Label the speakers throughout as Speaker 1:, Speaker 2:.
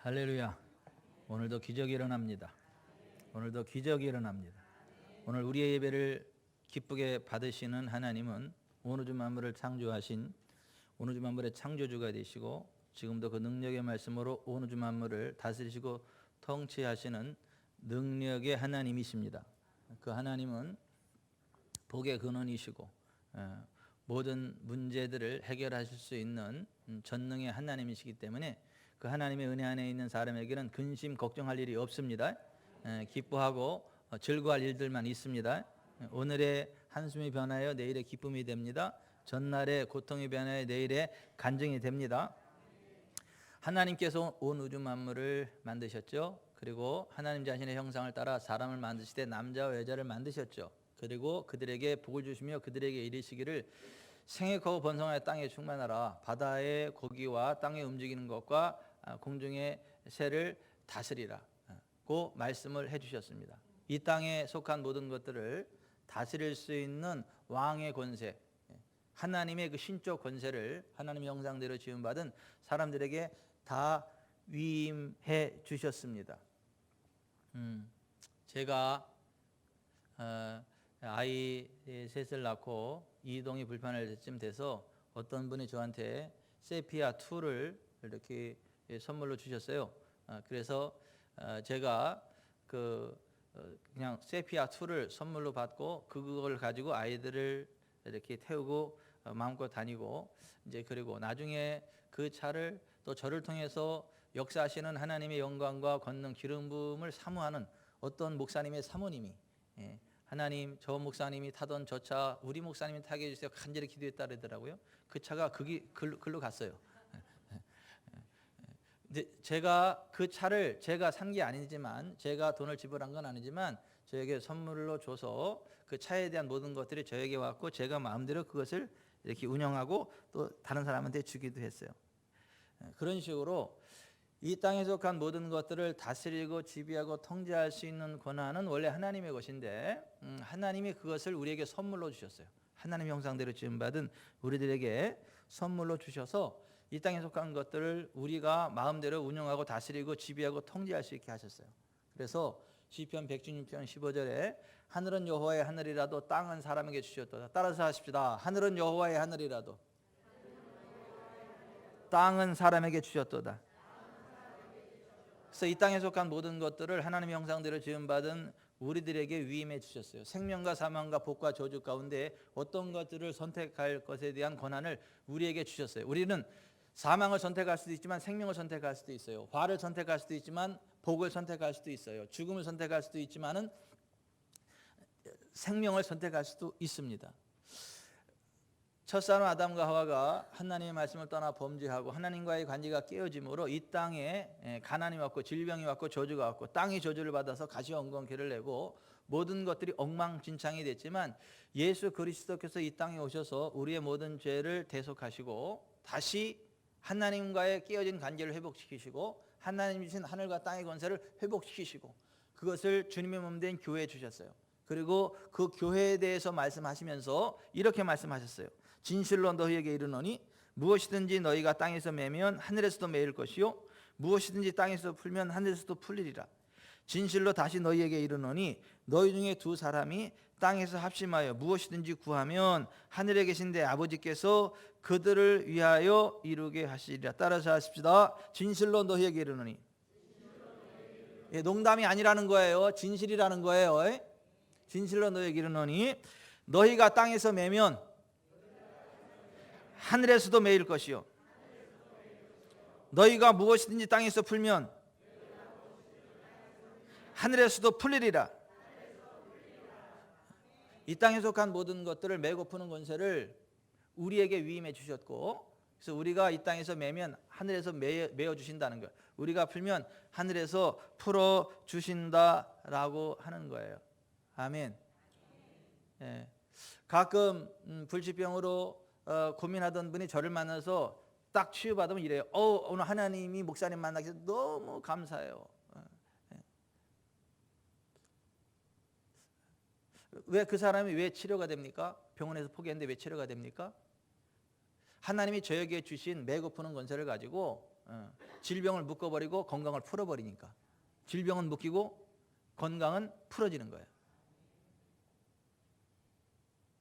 Speaker 1: 할렐루야. 오늘도 기적이 일어납니다. 오늘도 기적이 일어납니다. 오늘 우리의 예배를 기쁘게 받으시는 하나님은 온 우주 만물을 창조하신 온 우주 만물의 창조주가 되시고 지금도 그 능력의 말씀으로 온 우주 만물을 다스리시고 통치하시는 능력의 하나님이십니다. 그 하나님은 복의 근원이시고 모든 문제들을 해결하실 수 있는 전능의 하나님이시기 때문에 그 하나님의 은혜 안에 있는 사람에게는 근심 걱정할 일이 없습니다. 기뻐하고 즐거워할 일들만 있습니다. 오늘의 한숨이 변하여 내일의 기쁨이 됩니다. 전날의 고통이 변하여 내일의 간증이 됩니다. 하나님께서 온 우주 만물을 만드셨죠. 그리고 하나님 자신의 형상을 따라 사람을 만드시되 남자와 여자를 만드셨죠. 그리고 그들에게 복을 주시며 그들에게 이르시기를 생육하고 번성하여 땅에 충만하라. 바다의 고기와 땅에 움직이는 것과 공중의 새를 다스리라고 말씀을 해주셨습니다. 이 땅에 속한 모든 것들을 다스릴 수 있는 왕의 권세, 하나님의 그 신적 권세를 하나님의 형상대로 지음받은 사람들에게 다 위임해 주셨습니다. 제가 아이 셋을 낳고 이동이 불편할 때쯤 돼서 어떤 분이 저한테 세피아 2를 이렇게 선물로 주셨어요. 그래서 제가 그냥 세피아 2를 선물로 받고 그걸 가지고 아이들을 이렇게 태우고 마음껏 다니고 이제 그리고 나중에 그 차를 또 저를 통해서 역사하시는 하나님의 영광과 권능 기름 부음을 사모하는 어떤 목사님의 사모님이 하나님 저 목사님이 타던 저 차 우리 목사님이 타게 해주세요 간절히 기도했다 그러더라고요. 그 차가 글로 갔어요. 근데 제가 그 차를 제가 산 게 아니지만 제가 돈을 지불한 건 아니지만 저에게 선물로 줘서 그 차에 대한 모든 것들이 저에게 왔고 제가 마음대로 그것을 이렇게 운영하고 또 다른 사람한테 주기도 했어요. 그런 식으로 이 땅에 속한 모든 것들을 다스리고 지배하고 통제할 수 있는 권한은 원래 하나님의 것인데 하나님이 그것을 우리에게 선물로 주셨어요. 하나님의 형상대로 지음받은 우리들에게 선물로 주셔서 이 땅에 속한 것들을 우리가 마음대로 운영하고 다스리고 지배하고 통제할 수 있게 하셨어요. 그래서 시편 116편 15절에 하늘은 여호와의 하늘이라도 땅은 사람에게 주셨도다. 따라서 하십시다. 하늘은 여호와의 하늘이라도 땅은 사람에게 주셨도다. 그래서 이 땅에 속한 모든 것들을 하나님의 형상대로 지음받은 우리들에게 위임해 주셨어요. 생명과 사망과 복과 저주 가운데 어떤 것들을 선택할 것에 대한 권한을 우리에게 주셨어요. 우리는 사망을 선택할 수도 있지만 생명을 선택할 수도 있어요. 화를 선택할 수도 있지만 복을 선택할 수도 있어요. 죽음을 선택할 수도 있지만은 생명을 선택할 수도 있습니다. 첫사람 아담과 하와가 하나님의 말씀을 떠나 범죄하고 하나님과의 관계가 깨어짐으로 이 땅에 가난이 왔고 질병이 왔고 저주가 왔고 땅이 저주를 받아서 가시엉건케를 내고 모든 것들이 엉망진창이 됐지만 예수 그리스도께서 이 땅에 오셔서 우리의 모든 죄를 대속하시고 다시 하나님과의 깨어진 관계를 회복시키시고 하나님 주신 하늘과 땅의 권세를 회복시키시고 그것을 주님의 몸 된 교회에 주셨어요. 그리고 그 교회에 대해서 말씀하시면서 이렇게 말씀하셨어요. 진실로 너희에게 이르노니 무엇이든지 너희가 땅에서 매면 하늘에서도 매일 것이요 무엇이든지 땅에서 풀면 하늘에서도 풀리리라. 진실로 다시 너희에게 이르노니 너희 중에 두 사람이 땅에서 합심하여 무엇이든지 구하면 하늘에 계신 내 아버지께서 그들을 위하여 이루게 하시리라. 따라서 하십시다. 진실로 너희에게 이르노니. 농담이 아니라는 거예요. 진실이라는 거예요. 진실로 너희에게 이르노니 너희가 땅에서 매면 하늘에서도 매일 것이요 너희가 무엇이든지 땅에서 풀면 하늘에서도 풀리리라. 이 땅에 속한 모든 것들을 메고 푸는 권세를 우리에게 위임해 주셨고 그래서 우리가 이 땅에서 매면 하늘에서 메어 주신다는 거예요. 우리가 풀면 하늘에서 풀어 주신다라고 하는 거예요. 아멘. 가끔 불치병으로 고민하던 분이 저를 만나서 딱 치유받으면 이래요. 오늘 하나님이 목사님 만나기 너무 감사해요. 왜 그 사람이 왜 치료가 됩니까? 병원에서 포기했는데 왜 치료가 됩니까? 하나님이 저에게 주신 메고 푸는 권세를 가지고 질병을 묶어버리고 건강을 풀어버리니까. 질병은 묶이고 건강은 풀어지는 거예요.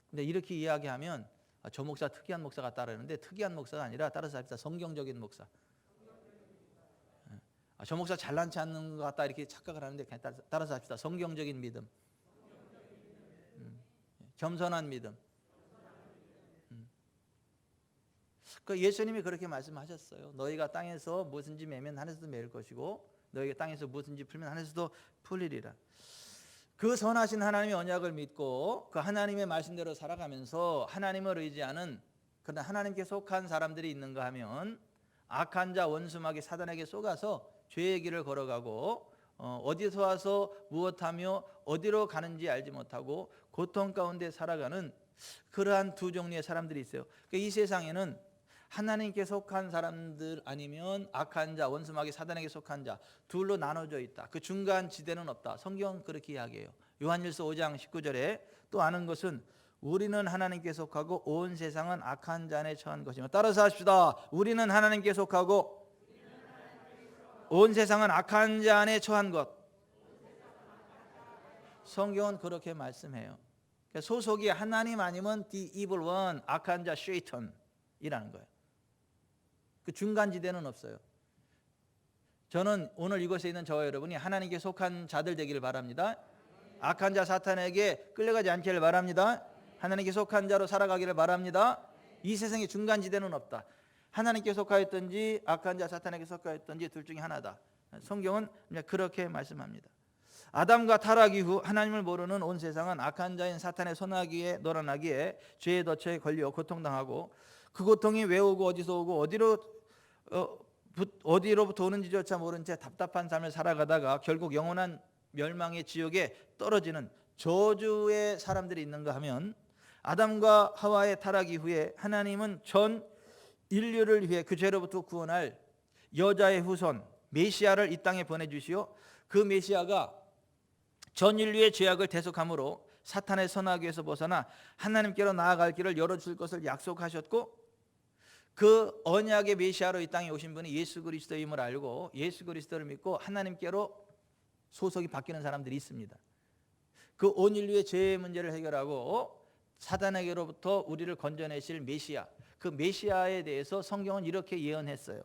Speaker 1: 근데 이렇게 이야기하면 저 목사 특이한 목사 같다 그러는데 특이한 목사가 아니라 따라서 합시다. 성경적인 목사. 저 목사 잘난치 않는 것 같다 이렇게 착각을 하는데 그냥 따라서 합시다. 성경적인 믿음. 겸손한 믿음. 그 예수님이 그렇게 말씀하셨어요. 너희가 땅에서 무엇인지 매면 하늘에서도 매일 것이고 너희가 땅에서 무엇인지 풀면 하늘에서도 풀리리라. 그 선하신 하나님의 언약을 믿고 그 하나님의 말씀대로 살아가면서 하나님을 의지하는 그러나 하나님께 속한 사람들이 있는가 하면 악한 자 원수마귀 사단에게 속아서 죄의 길을 걸어가고 어디서 와서 무엇하며 어디로 가는지 알지 못하고 고통 가운데 살아가는 그러한 두 종류의 사람들이 있어요. 이 세상에는 하나님께 속한 사람들 아니면 악한 자 원수마귀 사단에게 속한 자 둘로 나눠져 있다. 그 중간 지대는 없다. 성경은 그렇게 이야기해요. 요한일서 5장 19절에 또 아는 것은 우리는 하나님께 속하고 온 세상은 악한 자 안에 처한 것이며 따라서 합시다. 우리는 하나님께 속하고 온 세상은 악한 자 안에 처한 것. 성경은 그렇게 말씀해요. 소속이 하나님 아니면 the evil one, 악한 자 쉐이턴이라는 거예요. 그 중간지대는 없어요. 저는 오늘 이곳에 있는 저와 여러분이 하나님께 속한 자들 되기를 바랍니다. 악한 자 사탄에게 끌려가지 않기를 바랍니다. 하나님께 속한 자로 살아가기를 바랍니다. 이 세상에 중간지대는 없다. 하나님께 속하였든지 악한 자 사탄에게 속하였든지 둘 중에 하나다. 성경은 그렇게 말씀합니다. 아담과 타락 이후 하나님을 모르는 온 세상은 악한 자인 사탄의 손아귀에 놀아나기에 죄의 덫에 걸려 고통당하고 그 고통이 왜 오고 어디서 오고 어디로부터 오는지조차 모른 채 답답한 삶을 살아가다가 결국 영원한 멸망의 지옥에 떨어지는 저주의 사람들이 있는가 하면 아담과 하와의 타락 이후에 하나님은 전 인류를 위해 그 죄로부터 구원할 여자의 후손 메시아를 이 땅에 보내주시오. 그 메시아가 전 인류의 죄악을 대속함으로 사탄의 선악에서 벗어나 하나님께로 나아갈 길을 열어줄 것을 약속하셨고 그 언약의 메시아로 이 땅에 오신 분이 예수 그리스도임을 알고 예수 그리스도를 믿고 하나님께로 소속이 바뀌는 사람들이 있습니다. 그 온 인류의 죄의 문제를 해결하고 사단에게로부터 우리를 건져내실 메시아, 그 메시아에 대해서 성경은 이렇게 예언했어요.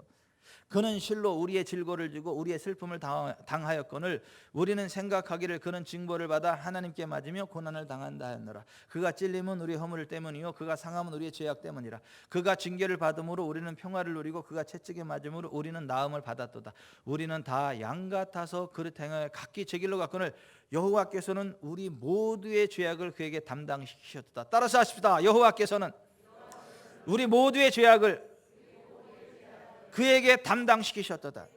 Speaker 1: 그는 실로 우리의 질고를 지고 우리의 슬픔을 당하였거늘 우리는 생각하기를 그는 징벌을 받아 하나님께 맞으며 고난을 당한다 하였노라. 그가 찔림은 우리의 허물 때문이요 그가 상함은 우리의 죄악 때문이라. 그가 징계를 받음으로 우리는 평화를 누리고 그가 채찍에 맞음으로 우리는 나음을 받았도다. 우리는 다 양 같아서 그릇 행하여 각기 제 길로 갔거늘 여호와께서는 우리 모두의 죄악을 그에게 담당시키셨도다. 따라서 하십시다. 여호와께서는 우리 모두의 죄악을 그에게 담당시키셨도다.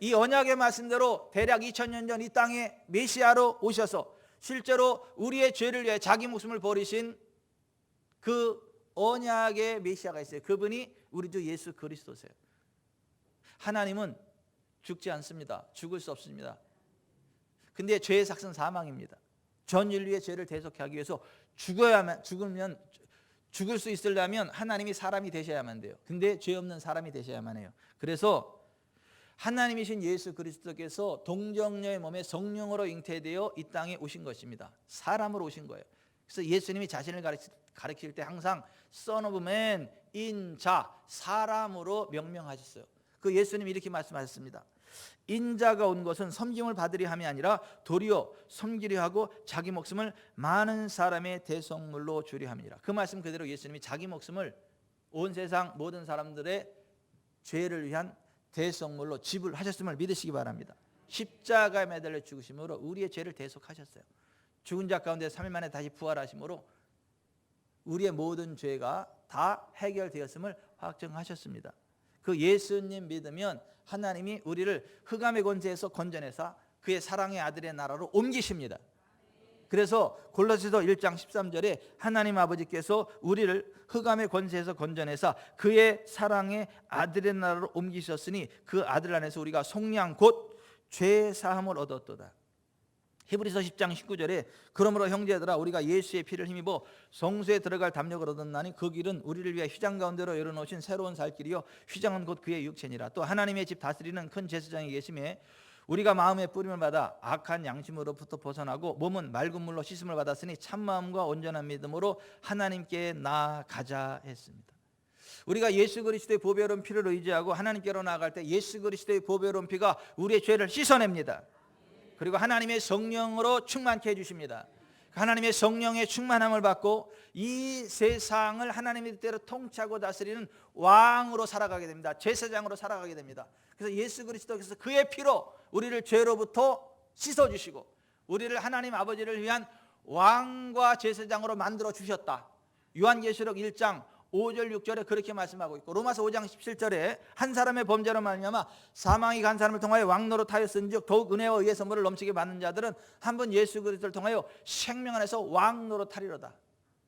Speaker 1: 이 언약의 말씀대로 대략 2000년 전 이 땅에 메시아로 오셔서 실제로 우리의 죄를 위해 자기 목숨을 버리신 그 언약의 메시아가 있어요. 그분이 우리 주 예수 그리스도세요. 하나님은 죽지 않습니다. 죽을 수 없습니다. 근데 죄의 삭은 사망입니다. 전 인류의 죄를 대속하기 위해서 죽을 수 있으려면 하나님이 사람이 되셔야만 돼요. 근데 죄 없는 사람이 되셔야만 해요. 그래서 하나님이신 예수 그리스도께서 동정녀의 몸에 성령으로 잉태되어 이 땅에 오신 것입니다. 사람으로 오신 거예요. 그래서 예수님이 자신을 가르칠 때 항상 Son of Man, 인자, 사람으로 명명하셨어요. 그 예수님이 이렇게 말씀하셨습니다. 인자가 온 것은 섬김을 받으려 함이 아니라 도리어 섬기려 하고 자기 목숨을 많은 사람의 대속물로 주려 함이라. 그 말씀 그대로 예수님이 자기 목숨을 온 세상 모든 사람들의 죄를 위한 대속물로 지불하셨음을 믿으시기 바랍니다. 십자가에 매달려 죽으심으로 우리의 죄를 대속하셨어요. 죽은 자 가운데 3일 만에 다시 부활하심으로 우리의 모든 죄가 다 해결되었음을 확정하셨습니다. 그 예수님 믿으면 하나님이 우리를 흑암의 권세에서 건져내사 그의 사랑의 아들의 나라로 옮기십니다. 그래서 골로새서 1장 13절에 하나님 아버지께서 우리를 흑암의 권세에서 건져내사 그의 사랑의 아들의 나라로 옮기셨으니 그 아들 안에서 우리가 속량 곧 죄 사함을 얻었도다. 히브리서 10장 19절에 그러므로 형제들아 우리가 예수의 피를 힘입어 성소에 들어갈 담력을 얻었나니 그 길은 우리를 위해 휘장 가운데로 열어놓으신 새로운 살 길이요 휘장은 곧 그의 육체니라. 또 하나님의 집 다스리는 큰 제사장이 계심에 우리가 마음의 뿌림을 받아 악한 양심으로부터 벗어나고 몸은 맑은 물로 씻음을 받았으니 참마음과 온전한 믿음으로 하나님께 나아가자 했습니다. 우리가 예수 그리스도의 보배로운 피를 의지하고 하나님께로 나아갈 때 예수 그리스도의 보배로운 피가 우리의 죄를 씻어냅니다. 그리고 하나님의 성령으로 충만케 해주십니다. 하나님의 성령의 충만함을 받고 이 세상을 하나님의 뜻대로 통치하고 다스리는 왕으로 살아가게 됩니다. 제사장으로 살아가게 됩니다. 그래서 예수 그리스도께서 그의 피로 우리를 죄로부터 씻어주시고 우리를 하나님 아버지를 위한 왕과 제사장으로 만들어 주셨다. 요한계시록 1장 5절 6절에 그렇게 말씀하고 있고 로마서 5장 17절에 한 사람의 범죄로 말미암아 사망이 간 사람을 통하여 왕노릇 하였은즉 더욱 은혜와 의의 선물을 넘치게 받는 자들은 한 번 예수 그리스도를 통하여 생명 안에서 왕노릇 하리로다.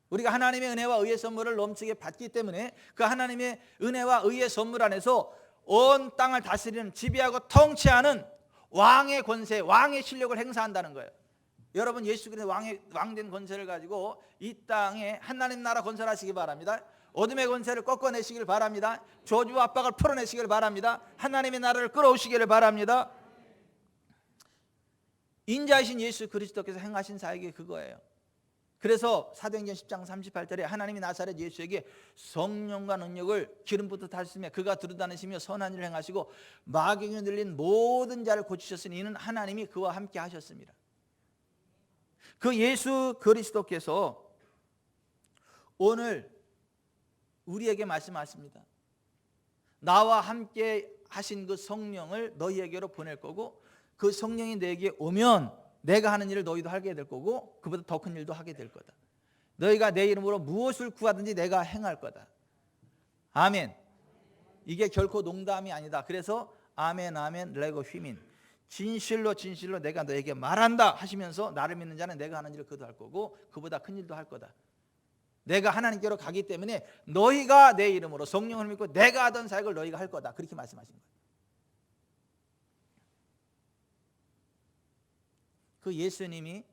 Speaker 1: 우리가 하나님의 은혜와 의의 선물을 넘치게 받기 때문에 그 하나님의 은혜와 의의 선물 안에서 온 땅을 다스리는 지배하고 통치하는 왕의 권세, 왕의 실력을 행사한다는 거예요. 여러분 예수 그리스도 왕된 권세를 가지고 이 땅에 하나님 나라 건설하시기 바랍니다. 어둠의 권세를 꺾어내시길 바랍니다. 저주와 압박을 풀어내시길 바랍니다. 하나님의 나라를 끌어오시기를 바랍니다. 인자이신 예수 그리스도께서 행하신 사역이 그거예요. 그래서 사도행전 10장 38절에 하나님이 나사렛 예수에게 성령과 능력을 기름 붓듯 하시며 그가 두루다니시며 선한 일을 행하시고 마귀에 들린 모든 자를 고치셨으니 이는 하나님이 그와 함께 하셨습니다. 그 예수 그리스도께서 오늘 우리에게 말씀하십니다. 나와 함께 하신 그 성령을 너희에게로 보낼 거고 그 성령이 너에게 오면 내가 하는 일을 너희도 하게 될 거고 그보다 더 큰 일도 하게 될 거다. 너희가 내 이름으로 무엇을 구하든지 내가 행할 거다. 아멘. 이게 결코 농담이 아니다. 그래서 아멘 아멘 레고 휘민 진실로 진실로 내가 너에게 말한다 하시면서 나를 믿는 자는 내가 하는 일을 그도 할 거고 그보다 큰 일도 할 거다. 내가 하나님께로 가기 때문에 너희가 내 이름으로 성령을 믿고 내가 하던 사역을 너희가 할 거다. 그렇게 말씀하신 거예요. 그 예수님이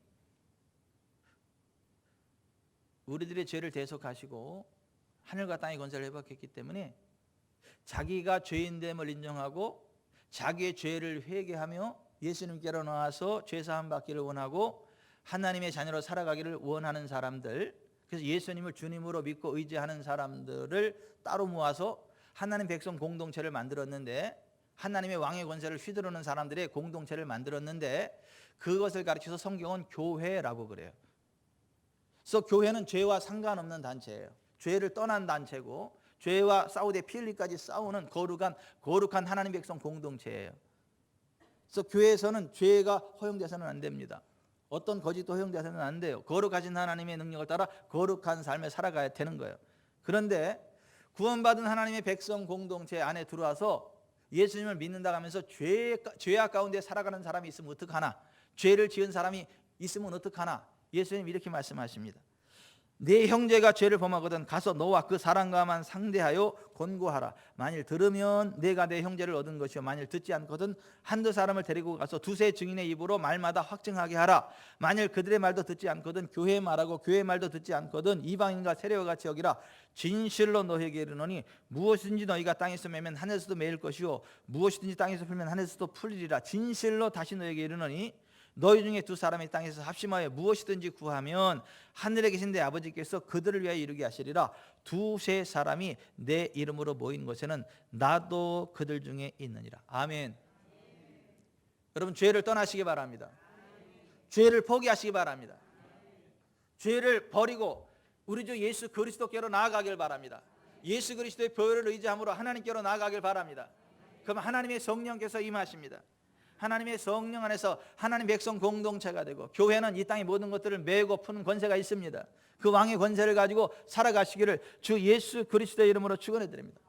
Speaker 1: 우리들의 죄를 대속하시고 하늘과 땅의 권세를 회복했기 때문에 자기가 죄인됨을 인정하고 자기의 죄를 회개하며 예수님께로 나와서 죄사함 받기를 원하고 하나님의 자녀로 살아가기를 원하는 사람들, 그래서 예수님을 주님으로 믿고 의지하는 사람들을 따로 모아서 하나님 백성 공동체를 만들었는데, 하나님의 왕의 권세를 휘두르는 사람들의 공동체를 만들었는데, 그것을 가르쳐서 성경은 교회라고 그래요. 그래서 교회는 죄와 상관없는 단체예요. 죄를 떠난 단체고 죄와 싸우되 피 흘리까지 싸우는 거룩한 하나님 백성 공동체예요. 그래서 교회에서는 죄가 허용돼서는 안 됩니다. 어떤 거짓도 허용돼서는 안 돼요. 거룩하신 하나님의 능력을 따라 거룩한 삶을 살아가야 되는 거예요. 그런데 구원받은 하나님의 백성 공동체 안에 들어와서 예수님을 믿는다 하면서 죄악 가운데 살아가는 사람이 있으면 어떡하나, 죄를 지은 사람이 있으면 어떡하나, 예수님 이렇게 말씀하십니다. 네 형제가 죄를 범하거든 가서 너와 그 사람과만 상대하여 권고하라. 만일 들으면 내가 내 형제를 얻은 것이요, 만일 듣지 않거든 한두 사람을 데리고 가서 두세 증인의 입으로 말마다 확증하게 하라. 만일 그들의 말도 듣지 않거든 교회의 말하고 교회의 말도 듣지 않거든 이방인과 세례와 같이 여기라. 진실로 너희에게 이르노니 무엇이든지 너희가 땅에서 매면 하늘에서도 매일 것이요 무엇이든지 땅에서 풀면 하늘에서도 풀리리라. 진실로 다시 너희에게 이르노니 너희 중에 두 사람이 땅에서 합심하여 무엇이든지 구하면 하늘에 계신 내 아버지께서 그들을 위하여 이루게 하시리라. 두세 사람이 내 이름으로 모인 곳에는 나도 그들 중에 있느니라. 아멘. 여러분, 죄를 떠나시기 바랍니다. 죄를 포기하시기 바랍니다. 죄를 버리고 우리 주 예수 그리스도께로 나아가길 바랍니다. 예수 그리스도의 보혈을 의지함으로 하나님께로 나아가길 바랍니다. 그럼 하나님의 성령께서 임하십니다. 하나님의 성령 안에서 하나님 백성 공동체가 되고, 교회는 이 땅의 모든 것들을 메고 푸는 권세가 있습니다. 그 왕의 권세를 가지고 살아가시기를 주 예수 그리스도의 이름으로 축원해 드립니다.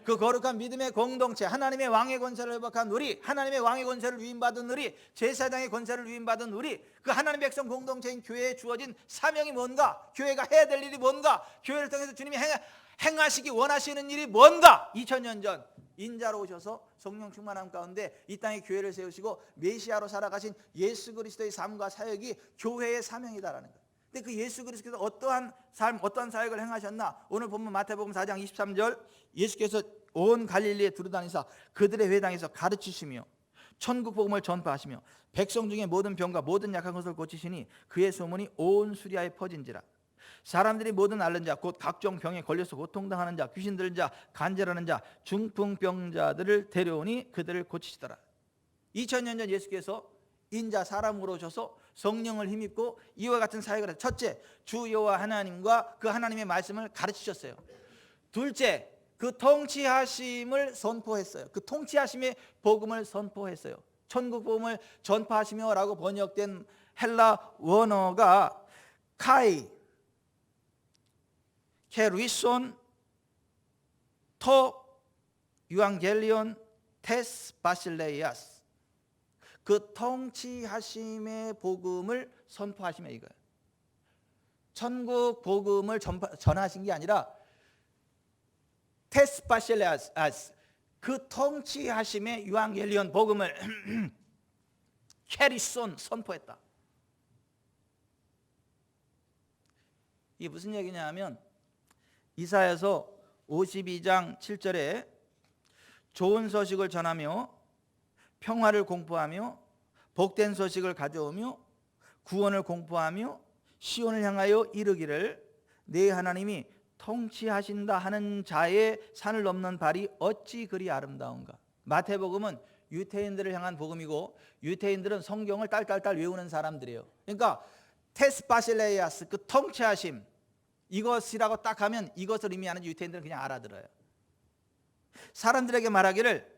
Speaker 1: 그 거룩한 믿음의 공동체, 하나님의 왕의 권세를 회복한 우리, 하나님의 왕의 권세를 위임받은 우리, 제사장의 권세를 위임받은 우리, 그 하나님 백성 공동체인 교회에 주어진 사명이 뭔가, 교회가 해야 될 일이 뭔가, 교회를 통해서 주님이 행하시기 원하시는 일이 뭔가. 2000년 전 인자로 오셔서 성령 충만함 가운데 이 땅에 교회를 세우시고 메시아로 살아가신 예수 그리스도의 삶과 사역이 교회의 사명이다라는 거예요. 근데 그 예수 그리스도께서 어떠한 삶, 어떠한 사역을 행하셨나? 오늘 보면 마태복음 4장 23절, 예수께서 온 갈릴리에 두루다니사 그들의 회당에서 가르치시며 천국 복음을 전파하시며 백성 중에 모든 병과 모든 약한 것을 고치시니 그의 소문이 온 수리아에 퍼진지라. 사람들이 모든 앓는 자, 곧 각종 병에 걸려서 고통당하는 자, 귀신 들린 자, 간절하는 자, 중풍병자들을 데려오니 그들을 고치시더라. 2000년 전 예수께서 인자 사람으로 오셔서 성령을 힘입고 이와 같은 사역을 했어요. 첫째, 주 여호와 하나님과 그 하나님의 말씀을 가르치셨어요. 둘째, 그 통치하심을 선포했어요. 그 통치하심의 복음을 선포했어요. 천국 복음을 전파하시며라고 번역된 헬라 원어가 카이 케루이손 토 유앙겔리온 테스 바실레이아스, 그 통치하심의 복음을 선포하시며 이거예요. 천국 복음을 전하신 게 아니라 테스 바실레아스, 그 통치하심의 유앙겔리온 복음을 캐리손 선포했다. 이게 무슨 얘기냐 하면 이사야서 52장 7절에 좋은 소식을 전하며 평화를 공포하며 복된 소식을 가져오며 구원을 공포하며 시온을 향하여 이르기를 내 하나님이 통치하신다 하는 자의 산을 넘는 발이 어찌 그리 아름다운가. 마태복음은 유태인들을 향한 복음이고 유태인들은 성경을 딸딸딸 외우는 사람들이에요. 그러니까 테스바실레이아스, 그 통치하심, 이것이라고 딱 하면 이것을 의미하는 유태인들은 그냥 알아들어요. 사람들에게 말하기를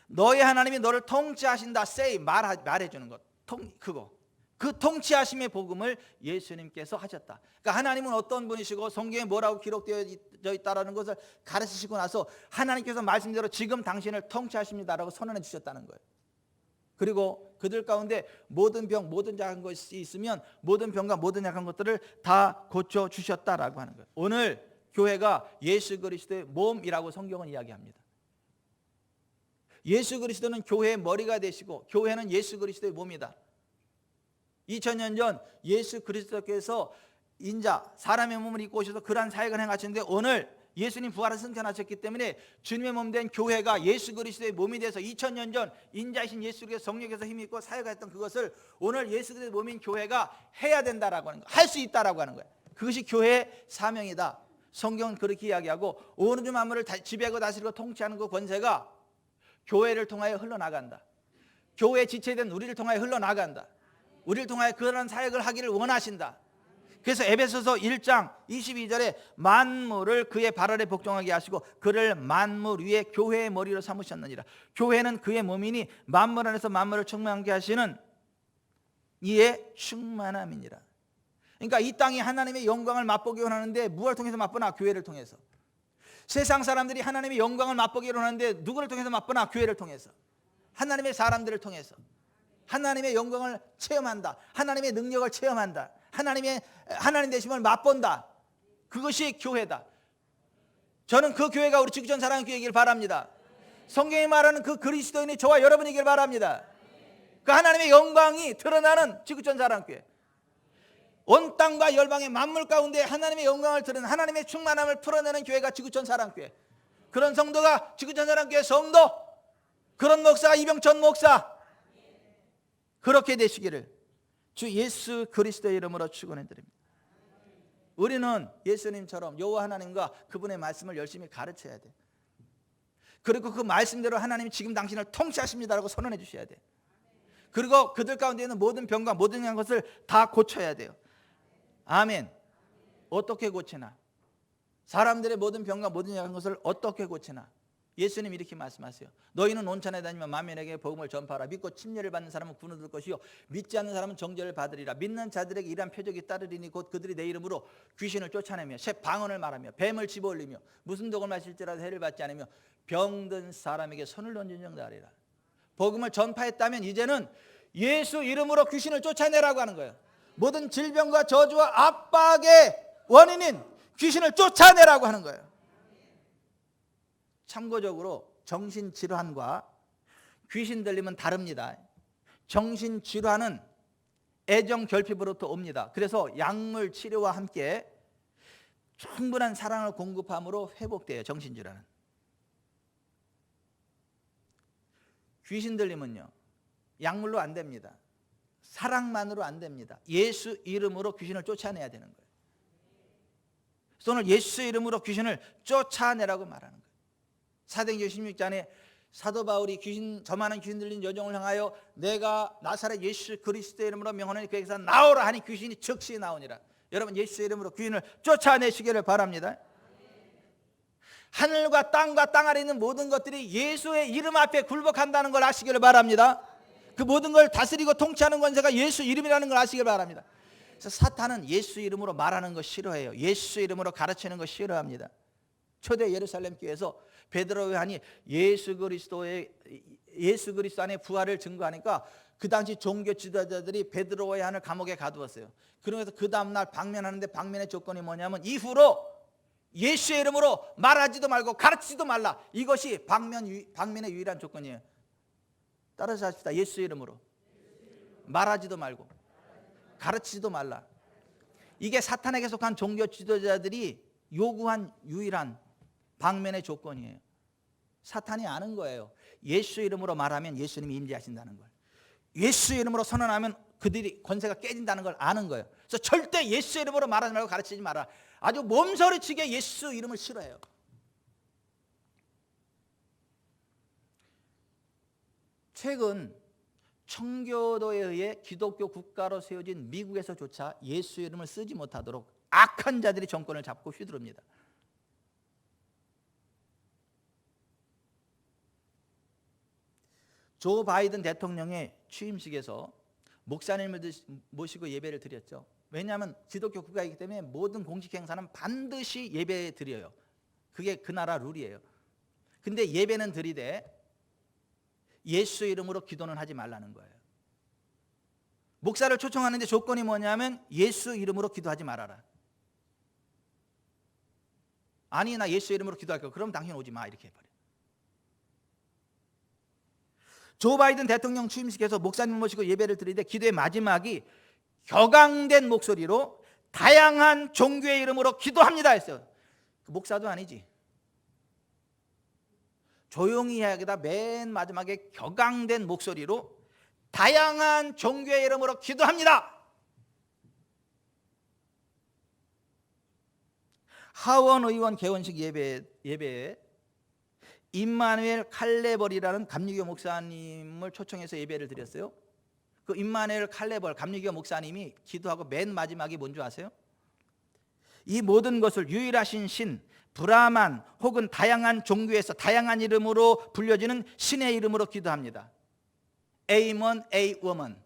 Speaker 1: 너의 하나님이 너를 통치하신다, say, 말해주는 것, 그 통치하심의 복음을 예수님께서 하셨다. 그러니까 하나님은 어떤 분이시고 성경에 뭐라고 기록되어 있다라는 것을 가르치시고 나서 하나님께서 말씀대로 지금 당신을 통치하십니다라고 선언해 주셨다는 거예요. 그리고 그들 가운데 모든 병, 모든 약한 것이 있으면 모든 병과 모든 약한 것들을 다 고쳐 주셨다라고 하는 거예요. 오늘 교회가 예수 그리스도의 몸이라고 성경은 이야기합니다. 예수 그리스도는 교회의 머리가 되시고 교회는 예수 그리스도의 몸이다. 2000년 전 예수 그리스도께서 인자 사람의 몸을 입고 오셔서 그러한 사역을 행하셨는데 오늘 예수님 부활을 승천하셨기 때문에 주님의 몸 된 교회가 예수 그리스도의 몸이 돼서 2000년 전 인자이신 예수 그리스도의 성령께서 힘입고 사역했던 그것을 오늘 예수 그리스도의 몸인 교회가 해야 된다라고 하는 거예요. 할 수 있다라고 하는 거예요. 그것이 교회의 사명이다. 성경은 그렇게 이야기하고 온 우주 만물을 지배하고 다스리고 통치하는 그 권세가 교회를 통하여 흘러나간다. 교회의 지체된 우리를 통하여 흘러나간다. 우리를 통하여 그런 사역을 하기를 원하신다. 그래서 에베소서 1장 22절에 만물을 그의 발 아래 복종하게 하시고 그를 만물 위에 교회의 머리로 삼으셨느니라. 교회는 그의 몸이니 만물 안에서 만물을 충만하게 하시는 이의 충만함이니라. 그러니까 이 땅이 하나님의 영광을 맛보기 원하는데 무엇을 통해서 맛보나? 교회를 통해서. 세상 사람들이 하나님의 영광을 맛보기를 원하는데 누구를 통해서 맛보나? 교회를 통해서. 하나님의 사람들을 통해서 하나님의 영광을 체험한다. 하나님의 능력을 체험한다. 하나님 되심을 맛본다. 그것이 교회다. 저는 그 교회가 우리 지구촌 사랑의 교회이길 바랍니다. 성경이 말하는 그 그리스도인이 저와 여러분이길 바랍니다. 그 하나님의 영광이 드러나는 지구촌 사랑의 교회. 온 땅과 열방의 만물 가운데 하나님의 영광을 드러내는 하나님의 충만함을 풀어내는 교회가 지구촌 사랑교회. 그런 성도가 지구촌 사랑교회 성도, 그런 목사가 이병천 목사, 그렇게 되시기를 주 예수 그리스도의 이름으로 축원해 드립니다. 우리는 예수님처럼 여호와 하나님과 그분의 말씀을 열심히 가르쳐야 돼. 그리고 그 말씀대로 하나님이 지금 당신을 통치하십니다라고 선언해 주셔야 돼. 그리고 그들 가운데 있는 모든 병과 모든 것을 다 고쳐야 돼요. 아멘. 어떻게 고치나? 사람들의 모든 병과 모든 약한 것을 어떻게 고치나? 예수님 이렇게 말씀하세요. 너희는 온천에 다니며 만민에게 복음을 전파하라. 믿고 침례를 받는 사람은 구원 얻을 것이요 믿지 않는 사람은 정죄를 받으리라. 믿는 자들에게 이러한 표적이 따르리니 곧 그들이 내 이름으로 귀신을 쫓아내며 새 방언을 말하며 뱀을 집어올리며 무슨 독을 마실지라도 해를 받지 않으며 병든 사람에게 손을 얹은 정도하리라. 복음을 전파했다면 이제는 예수 이름으로 귀신을 쫓아내라고 하는 거예요. 모든 질병과 저주와 압박의 원인인 귀신을 쫓아내라고 하는 거예요. 참고적으로 정신질환과 귀신 들림은 다릅니다. 정신질환은 애정 결핍으로부터 옵니다. 그래서 약물 치료와 함께 충분한 사랑을 공급함으로 회복돼요. 정신질환은. 귀신 들림은요, 약물로 안 됩니다. 사랑만으로 안 됩니다. 예수 이름으로 귀신을 쫓아내야 되는 거예요. 오늘 예수 이름으로 귀신을 쫓아내라고 말하는 거예요. 사도행전 16장에 사도 바울이 저 많은 귀신 들린 여종을 향하여 내가 나사렛 예수 그리스도의 이름으로 명하노니 그에게서 나오라 하니 귀신이 즉시 나오니라. 여러분 예수 이름으로 귀신을 쫓아내시기를 바랍니다. 하늘과 땅과 땅 아래 있는 모든 것들이 예수의 이름 앞에 굴복한다는 걸 아시기를 바랍니다. 그 모든 걸 다스리고 통치하는 권세가 예수 이름이라는 걸 아시기를 바랍니다. 그래서 사탄은 예수 이름으로 말하는 거 싫어해요. 예수 이름으로 가르치는 거 싫어합니다. 초대 예루살렘 교회에서 베드로 요한이 예수 그리스도 안에 부활을 증거하니까 그 당시 종교 지도자들이 베드로 요한을 감옥에 가두었어요. 그러면서 그 다음날 방면하는데 방면의 조건이 뭐냐면 이후로 예수의 이름으로 말하지도 말고 가르치지도 말라. 이것이 방면의 유일한 조건이에요. 따라서 합시다. 예수 이름으로 말하지도 말고 가르치지도 말라. 이게 사탄에게 속한 종교 지도자들이 요구한 유일한 방면의 조건이에요. 사탄이 아는 거예요. 예수 이름으로 말하면 예수님이 임재하신다는 걸. 예수 이름으로 선언하면 그들이 권세가 깨진다는 걸 아는 거예요. 그래서 절대 예수 이름으로 말하지 말고 가르치지 마라. 아주 몸서리치게 예수 이름을 싫어해요. 최근 청교도에 의해 기독교 국가로 세워진 미국에서조차 예수 이름을 쓰지 못하도록 악한 자들이 정권을 잡고 휘두릅니다. 조 바이든 대통령의 취임식에서 목사님을 모시고 예배를 드렸죠. 왜냐하면 기독교 국가이기 때문에 모든 공식 행사는 반드시 예배 드려요. 그게 그 나라 룰이에요. 근데 예배는 드리되 예수 이름으로 기도는 하지 말라는 거예요. 목사를 초청하는데 조건이 뭐냐면 예수 이름으로 기도하지 말아라. 아니 나 예수 이름으로 기도할 거야. 그럼 당신 오지 마 이렇게 해버려요. 조 바이든 대통령 취임식에서 목사님 모시고 예배를 드리는데 기도의 마지막이 격앙된 목소리로 다양한 종교의 이름으로 기도합니다 했어요. 그 목사도 아니지. 조용히 해야겠다. 맨 마지막에 격앙된 목소리로 다양한 종교의 이름으로 기도합니다. 하원 의원 개원식 예배에 임마누엘 칼레벌이라는 감리교 목사님을 초청해서 예배를 드렸어요. 그 임마누엘 칼레벌 감리교 목사님이 기도하고 맨 마지막이 뭔지 아세요? 이 모든 것을 유일하신 신 브라만 혹은 다양한 종교에서 다양한 이름으로 불려지는 신의 이름으로 기도합니다. 에이먼 에이워먼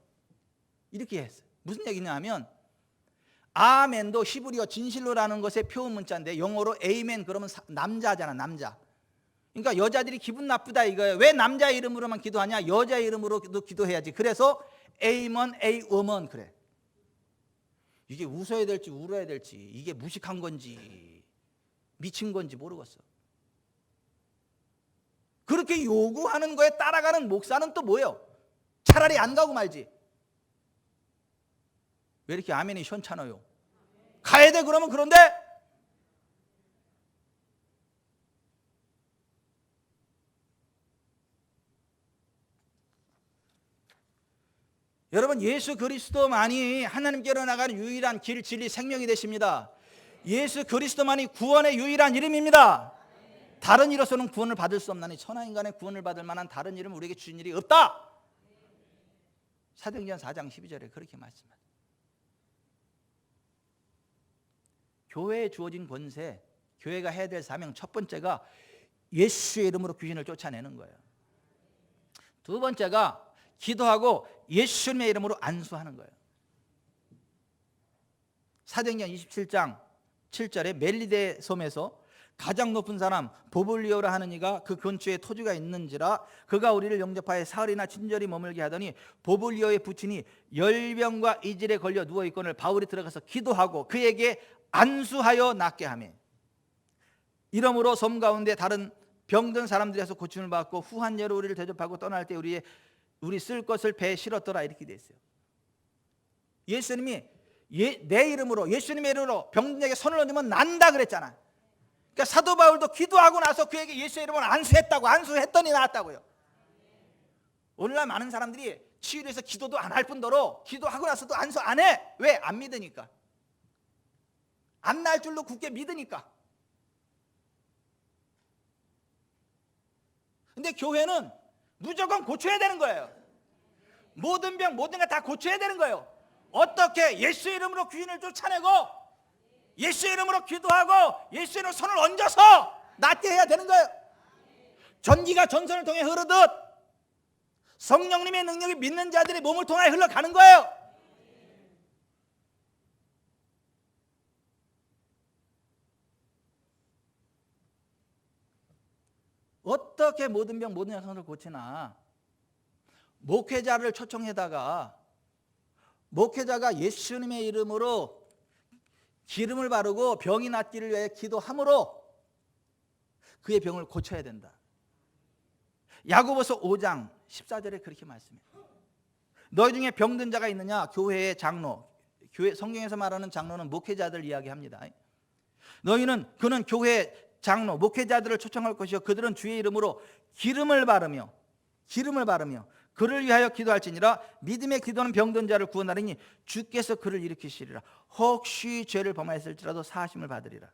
Speaker 1: 이렇게 했어요. 무슨 얘기냐면 아멘도 히브리어 진실로라는 것의 표현 문자인데 영어로 에이멘 그러면 남자잖아. 남자. 그러니까 여자들이 기분 나쁘다 이거예요. 왜 남자 이름으로만 기도하냐? 여자 이름으로도 기도해야지. 그래서 에이먼 에이워먼 그래. 이게 웃어야 될지 울어야 될지 이게 무식한 건지 미친 건지 모르겠어. 그렇게 요구하는 거에 따라가는 목사는 또 뭐예요? 차라리 안 가고 말지. 왜 이렇게 아멘이 시원찮아요? 가야 돼 그러면. 그런데 여러분 예수 그리스도만이 하나님께로 나가는 유일한 길, 진리, 생명이 되십니다. 예수 그리스도만이 구원의 유일한 이름입니다. 다른 이로서는 구원을 받을 수 없나니 천하인간의 구원을 받을 만한 다른 이름 우리에게 주신 일이 없다. 사도행전 4장 12절에 그렇게 말씀합니다. 교회에 주어진 권세, 교회가 해야 될 사명 첫 번째가 예수의 이름으로 귀신을 쫓아내는 거예요. 두 번째가 기도하고 예수님의 이름으로 안수하는 거예요. 사도행전 27장 7절에 멜리데 섬에서 가장 높은 사람 보블리오라 하는 이가 그 근처에 토지가 있는지라 그가 우리를 영접하여 사흘이나 친절히 머물게 하더니 보블리오의 부친이 열병과 이질에 걸려 누워있거늘 바울이 들어가서 기도하고 그에게 안수하여 낫게 하며 이러므로 섬 가운데 다른 병든 사람들에서 고침을 받고 후한 예로 우리를 대접하고 떠날 때 우리 쓸 것을 배에 실었더라 이렇게 돼 있어요. 예수님이 내 이름으로 예수님의 이름으로 병든에게 손을 얹으면 난다 그랬잖아. 그러니까 사도 바울도 기도하고 나서 그에게 예수의 이름으로 안수했더니 나았다고요. 오늘날 많은 사람들이 치유를 해서 기도도 안 할 뿐더러 기도하고 나서도 안수 안 해. 왜? 안 믿으니까. 안 날 줄로 굳게 믿으니까. 근데 교회는 무조건 고쳐야 되는 거예요. 모든 병 모든 거 다 고쳐야 되는 거예요. 어떻게? 예수 이름으로 귀인을 쫓아내고 예수 이름으로 기도하고 예수 이름으로 손을 얹어서 낫게 해야 되는 거예요. 전기가 전선을 통해 흐르듯 성령님의 능력이 믿는 자들의 몸을 통하여 흘러가는 거예요. 어떻게 모든 병 모든 약성을 고치나 목회자를 초청해다가 목회자가 예수님의 이름으로 기름을 바르고 병이 낫기를 위해 기도함으로 그의 병을 고쳐야 된다. 야고보서 5장 14절에 그렇게 말씀해요. 너희 중에 병든 자가 있느냐? 교회의 장로, 교회 성경에서 말하는 장로는 목회자들 이야기합니다. 그는 교회 장로, 목회자들을 초청할 것이요 그들은 주의 이름으로 기름을 바르며 그를 위하여 기도할지니라. 믿음의 기도는 병든 자를 구원하리니 주께서 그를 일으키시리라. 혹시 죄를 범하였을지라도 사하심을 받으리라.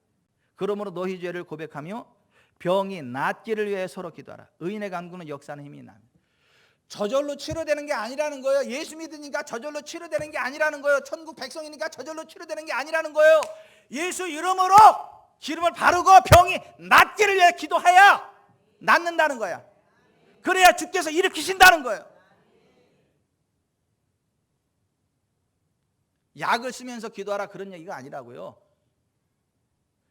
Speaker 1: 그러므로 너희 죄를 고백하며 병이 낫기를 위해 서로 기도하라. 의인의 간구는 역사하는 힘이 납니다. 저절로 치료되는 게 아니라는 거예요. 예수 믿으니까 저절로 치료되는 게 아니라는 거예요. 천국 백성이니까 저절로 치료되는 게 아니라는 거예요. 예수 이름으로 기름을 바르고 병이 낫기를 위해 기도해야 낫는다는 거야. 그래야 주께서 일으키신다는 거예요. 약을 쓰면서 기도하라 그런 얘기가 아니라고요.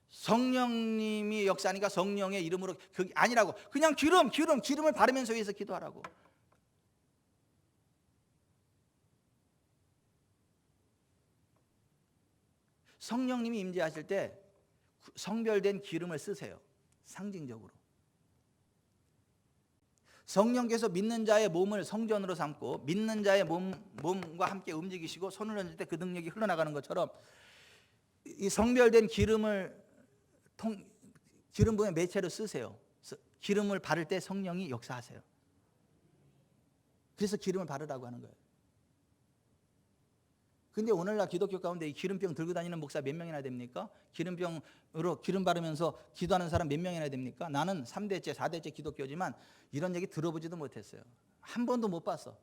Speaker 1: 성령님이 역사하니까 성령의 이름으로 그게 아니라고. 그냥 기름을 바르면서 위해서 기도하라고. 성령님이 임재하실 때 성별된 기름을 쓰세요. 상징적으로. 성령께서 믿는 자의 몸을 성전으로 삼고 믿는 자의 몸과 함께 움직이시고 손을 얹을 때 그 능력이 흘러나가는 것처럼 이 성별된 기름 부분의 매체로 쓰세요. 기름을 바를 때 성령이 역사하세요. 그래서 기름을 바르라고 하는 거예요. 근데 오늘날 기독교 가운데 이 기름병 들고 다니는 목사 몇 명이나 됩니까? 기름병으로 기름 바르면서 기도하는 사람 몇 명이나 됩니까? 나는 3대째 4대째 기독교지만 이런 얘기 들어보지도 못했어요. 한 번도 못 봤어.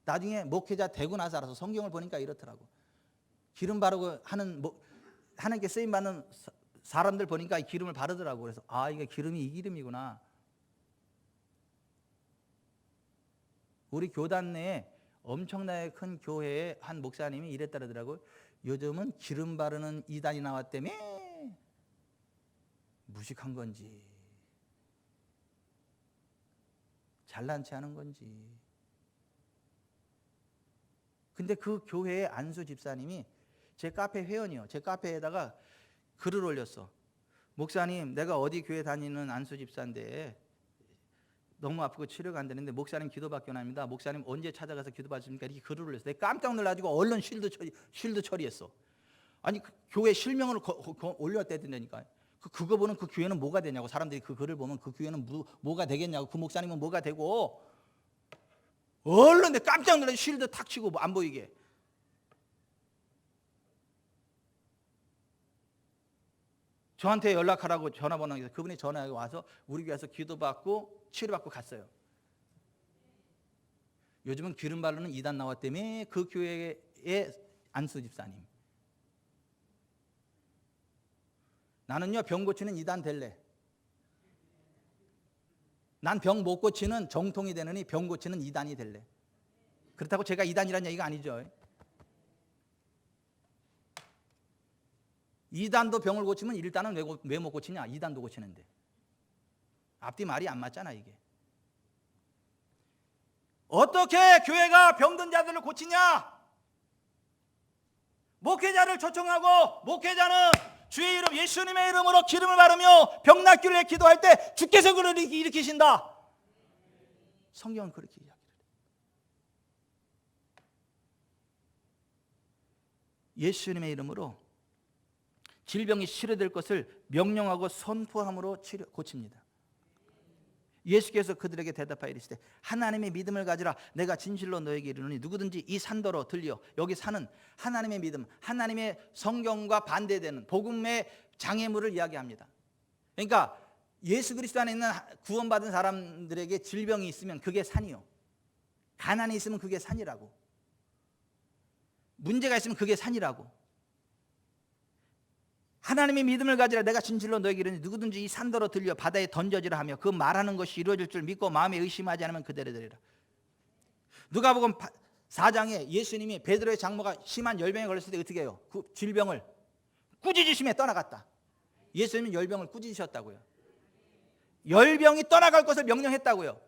Speaker 1: 나중에 목회자 되고 나서 알아서 성경을 보니까 이렇더라고. 기름 바르고 하나님께 쓰임받는 사람들 보니까 이 기름을 바르더라고. 그래서 이게 기름이 이 기름이구나. 우리 교단 내에 엄청나게 큰 교회의 한 목사님이 이랬다 그러더라고요. 요즘은 기름 바르는 이단이 나왔다며 무식한 건지 잘난 체 하는 건지. 근데 그 교회의 안수 집사님이 제 카페 회원이요. 제 카페에다가 글을 올렸어. 목사님, 내가 어디 교회 다니는 안수 집사인데 너무 아프고 치료가 안 되는데 목사님 기도받기 원합니다. 목사님 언제 찾아가서 기도받습니까? 이렇게 글을 올렸어. 내가 깜짝 놀라가지고 얼른 쉴드 처리했어. 아니 그 교회 실명을 올렸대더니까 그거 보는 그 교회는 뭐가 되냐고. 사람들이 그 글을 보면 그 교회는 뭐가 되겠냐고. 그 목사님은 뭐가 되고. 얼른 내가 깜짝 놀라서 쉴드 탁 치고 안 보이게. 저한테 연락하라고 전화번호 해서 그분이 전화해 와서 우리 교회에서 기도받고 치료받고 갔어요. 요즘은 기름 바르는 이단 나왔다며 그 교회의 안수 집사님. 나는요 병 고치는 이단 될래. 난 병 못 고치는 정통이 되느니 병 고치는 이단이 될래. 그렇다고 제가 이단이라는 얘기가 아니죠. 이단도 병을 고치면 일단은 왜 못 고치냐? 이단도 고치는데. 앞뒤 말이 안 맞잖아 이게. 어떻게 교회가 병든 자들을 고치냐? 목회자를 초청하고 목회자는 주의 이름 예수님의 이름으로 기름을 바르며 병 낫기를 위해 기도할 때 주께서 그를 일으키신다. 성경은 그렇게 이야기를 해요. 예수님의 이름으로 질병이 치료될 것을 명령하고 선포함으로 고칩니다. 예수께서 그들에게 대답하여 이르시되 하나님의 믿음을 가지라. 내가 진실로 너에게 이르노니 누구든지 이 산더러 들려. 여기 산은 하나님의 믿음, 하나님의 성경과 반대되는 복음의 장애물을 이야기합니다. 그러니까 예수 그리스도 안에 있는 구원받은 사람들에게 질병이 있으면 그게 산이요, 가난이 있으면 그게 산이라고, 문제가 있으면 그게 산이라고. 하나님의 믿음을 가지라. 내가 진실로 너에게 이르니 누구든지 이 산더러 들려 바다에 던져지라 하며 그 말하는 것이 이루어질 줄 믿고 마음에 의심하지 않으면 그대로 되리라. 누가복음 4장에 예수님이 베드로의 장모가 심한 열병에 걸렸을 때 어떻게 해요? 그 질병을 꾸짖으심에 떠나갔다. 예수님은 열병을 꾸짖으셨다고요. 열병이 떠나갈 것을 명령했다고요.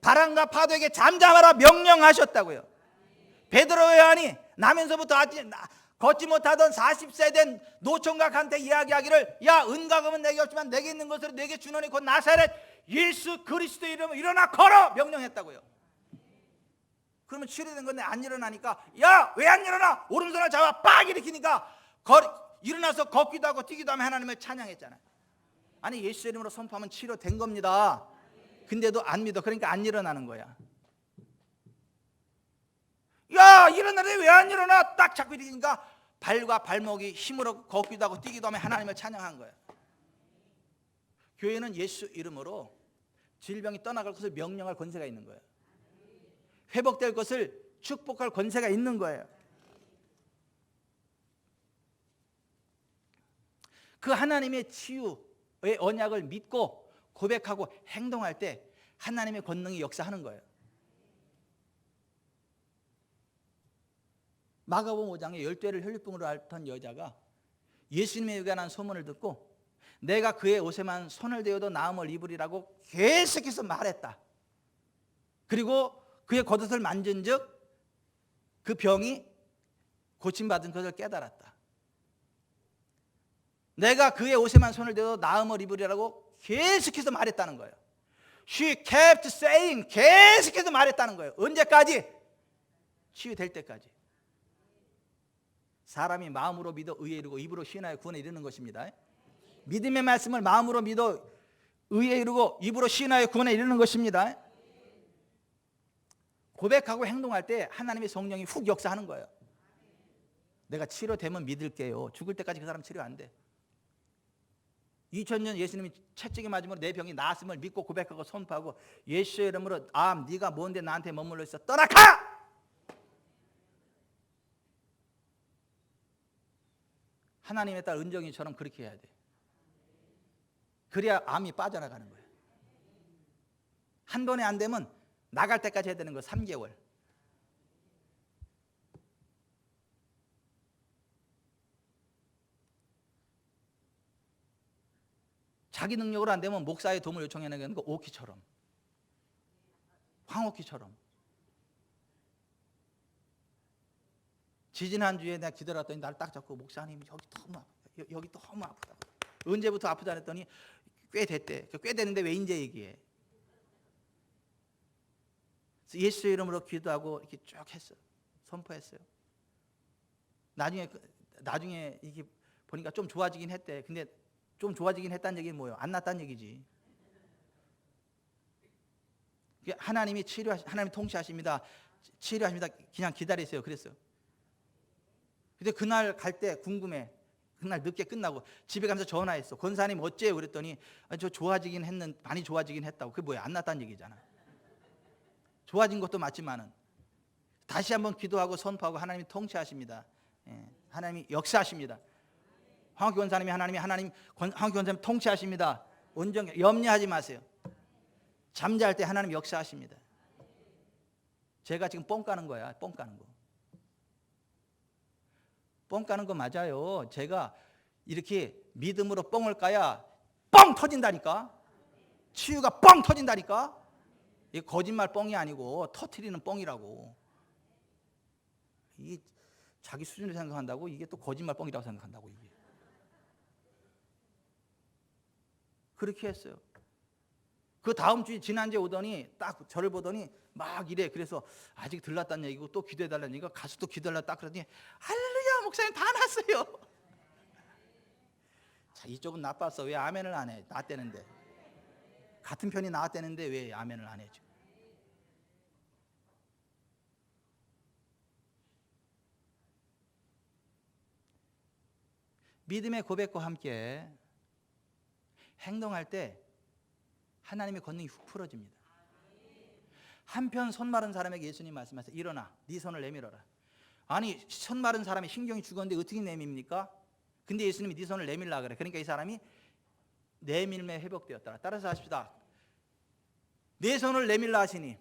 Speaker 1: 바람과 파도에게 잠잠하라 명령하셨다고요. 베드로 요한이 나면서부터 걷지 못하던 40세 된 노총각한테 이야기하기를 야 은과금은 내게 없지만 내게 있는 것으로 내게 주노니 곧 나사렛 예수 그리스도 이름으로 일어나 걸어 명령했다고요. 그러면 치료된 건데 안 일어나니까 야 왜 안 일어나? 오른손을 잡아 빡 일으키니까 일어나서 걷기도 하고 뛰기도 하며 하나님을 찬양했잖아요. 아니 예수 이름으로 선포하면 치료된 겁니다. 근데도 안 믿어. 그러니까 안 일어나는 거야. 야 일어나는데 왜 안 일어나? 딱 잡고 일으키니까 발과 발목이 힘으로 걷기도 하고 뛰기도 하며 하나님을 찬양한 거야. 교회는 예수 이름으로 질병이 떠나갈 것을 명령할 권세가 있는 거예요. 회복될 것을 축복할 권세가 있는 거예요. 그 하나님의 치유의 언약을 믿고 고백하고 행동할 때 하나님의 권능이 역사하는 거예요. 마가복음 5장에 10대를 혈류병으로 앓던 여자가 예수님에 관한 소문을 듣고 내가 그의 옷에만 손을 대어도 나음을 입으리라고 계속해서 말했다. 그리고 그의 겉옷을 만진 즉 그 병이 고침받은 것을 깨달았다. 내가 그의 옷에만 손을 대어도 나음을 입으리라고 계속해서 말했다는 거예요. She kept saying, 계속해서 말했다는 거예요. 언제까지? 치유될 때까지. 사람이 마음으로 믿어 의에 이르고 입으로 시인하여 구원에 이르는 것입니다. 믿음의 말씀을 마음으로 믿어 의에 이르고 입으로 시인하여 구원에 이르는 것입니다. 고백하고 행동할 때 하나님의 성령이 훅 역사하는 거예요. 내가 치료되면 믿을게요. 죽을 때까지 그 사람 치료 안 돼. 2000년 예수님이 채찍에 맞음으로 내 병이 나았음을 믿고 고백하고 선포하고 예수의 이름으로 네가 뭔데 나한테 머물러 있어 떠나가! 하나님의 딸 은정이처럼 그렇게 해야 돼. 그래야 암이 빠져나가는 거예요. 한 번에 안 되면 나갈 때까지 해야 되는 거 3개월. 자기 능력으로 안 되면 목사의 도움을 요청해야 되는 거 오키처럼, 황오키처럼. 지지난주에 내가 기다렸더니 나를 딱 잡고 목사님 여기 너무 아프다고. 언제부터 아프다 했더니 꽤 됐대. 꽤 됐는데 왜 이제 얘기해? 예수 이름으로 기도하고 이렇게 쭉 했어요. 선포했어요. 나중에 이게 보니까 좀 좋아지긴 했대. 근데 좀 좋아지긴 했다는 얘기는 뭐예요? 안 낫다는 얘기지. 하나님이 하나님이 통치하십니다. 치료하십니다. 그냥 기다리세요. 그랬어요. 근데 그날 갈 때 궁금해. 그날 늦게 끝나고 집에 가면서 전화했어. 권사님 어째요? 그랬더니 저 좋아지긴 많이 좋아지긴 했다고. 그게 뭐야? 안 낫다는 얘기잖아. 좋아진 것도 맞지만은 다시 한번 기도하고 선포하고 하나님이 통치하십니다. 하나님이 역사하십니다. 황학기 권사님이 황학기 권사님 통치하십니다. 온전히 염려하지 마세요. 잠잘 때 하나님 역사하십니다. 제가 지금 뻥 까는 거야. 뻥 까는 거. 뻥 까는 거 맞아요. 제가 이렇게 믿음으로 뻥을 까야 뻥 터진다니까. 치유가 뻥 터진다니까. 이게 거짓말 뻥이 아니고 터트리는 뻥이라고. 이게 자기 수준을 생각한다고 이게 또 거짓말 뻥이라고 생각한다고 이게. 그렇게 했어요. 그 다음 주에 지난주에 오더니 딱 저를 보더니 막 이래. 그래서 아직 들렀다는 얘기고 또 기도해달라는 얘기가 가서 또 기도해달라 딱 그러더니 할렐루야 목사님 다 났어요. 자, 이쪽은 나빴어. 왜 아멘을 안 해? 나았대는데. 같은 편이 나았대는데 왜 아멘을 안 해줘? 믿음의 고백과 함께 행동할 때 하나님의 권능이 훅 풀어집니다. 한편 손 마른 사람에게 예수님 말씀하세요. 일어나 네 손을 내밀어라. 아니 손 마른 사람이 신경이 죽었는데 어떻게 내밉니까? 근데 예수님이 네 손을 내밀라 그래. 그러니까 이 사람이 내밀매 회복되었더라. 따라서 하십시다. 내 손을 내밀라 하시니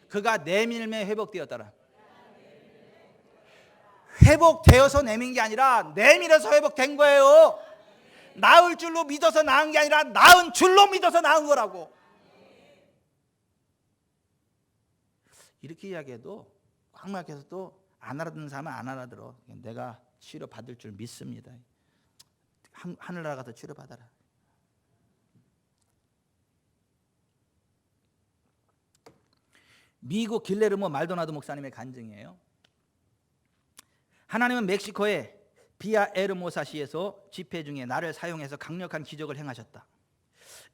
Speaker 1: 그가 내밀매 회복되었더라. 회복되어서 내민 게 아니라 내밀어서 회복된 거예요. 나을 줄로 믿어서 나은 게 아니라 나은 줄로 믿어서 나은 거라고. 이렇게 이야기해도 꽉 막혀서도 안 알아듣는 사람은 안 알아들어. 내가 치료 받을 줄 믿습니다. 하늘나라 가서 치료 받아라. 미국 길레르모 말도나도 목사님의 간증이에요. 하나님은 멕시코의 비아 에르모사시에서 집회 중에 나를 사용해서 강력한 기적을 행하셨다.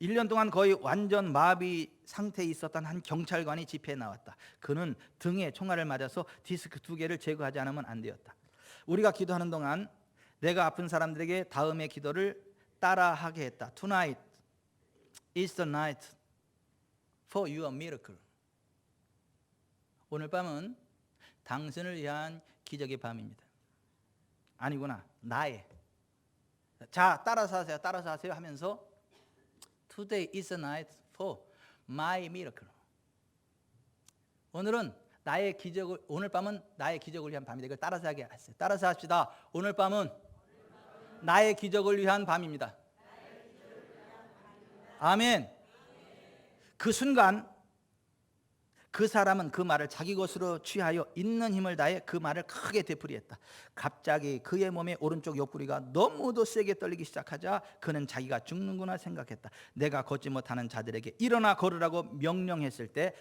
Speaker 1: 1년 동안 거의 완전 마비 상태에 있었던 한 경찰관이 집회에 나왔다. 그는 등에 총알을 맞아서 디스크 2개를 제거하지 않으면 안 되었다. 우리가 기도하는 동안 내가 아픈 사람들에게 다음의 기도를 따라하게 했다. Tonight is the night for your miracle. 오늘 밤은 당신을 위한 기적의 밤입니다. 아니구나, 나의. 자, 따라서 하세요. 따라서 하세요 하면서 Today is the night for my miracle. 오늘은 나의 기적을, 오늘 밤은 나의 기적을 위한 밤이다. 이걸 따라서 하게 하세요. 따라서 합시다. 오늘 밤은 나의 기적을 위한 밤입니다. 아멘. 그 순간 그 사람은 그 말을 자기 것으로 취하여 있는 힘을 다해 그 말을 크게 되풀이했다. 갑자기 그의 몸의 오른쪽 옆구리가 너무도 세게 떨리기 시작하자 그는 자기가 죽는구나 생각했다. 내가 걷지 못하는 자들에게 일어나 걸으라고 명령했을 때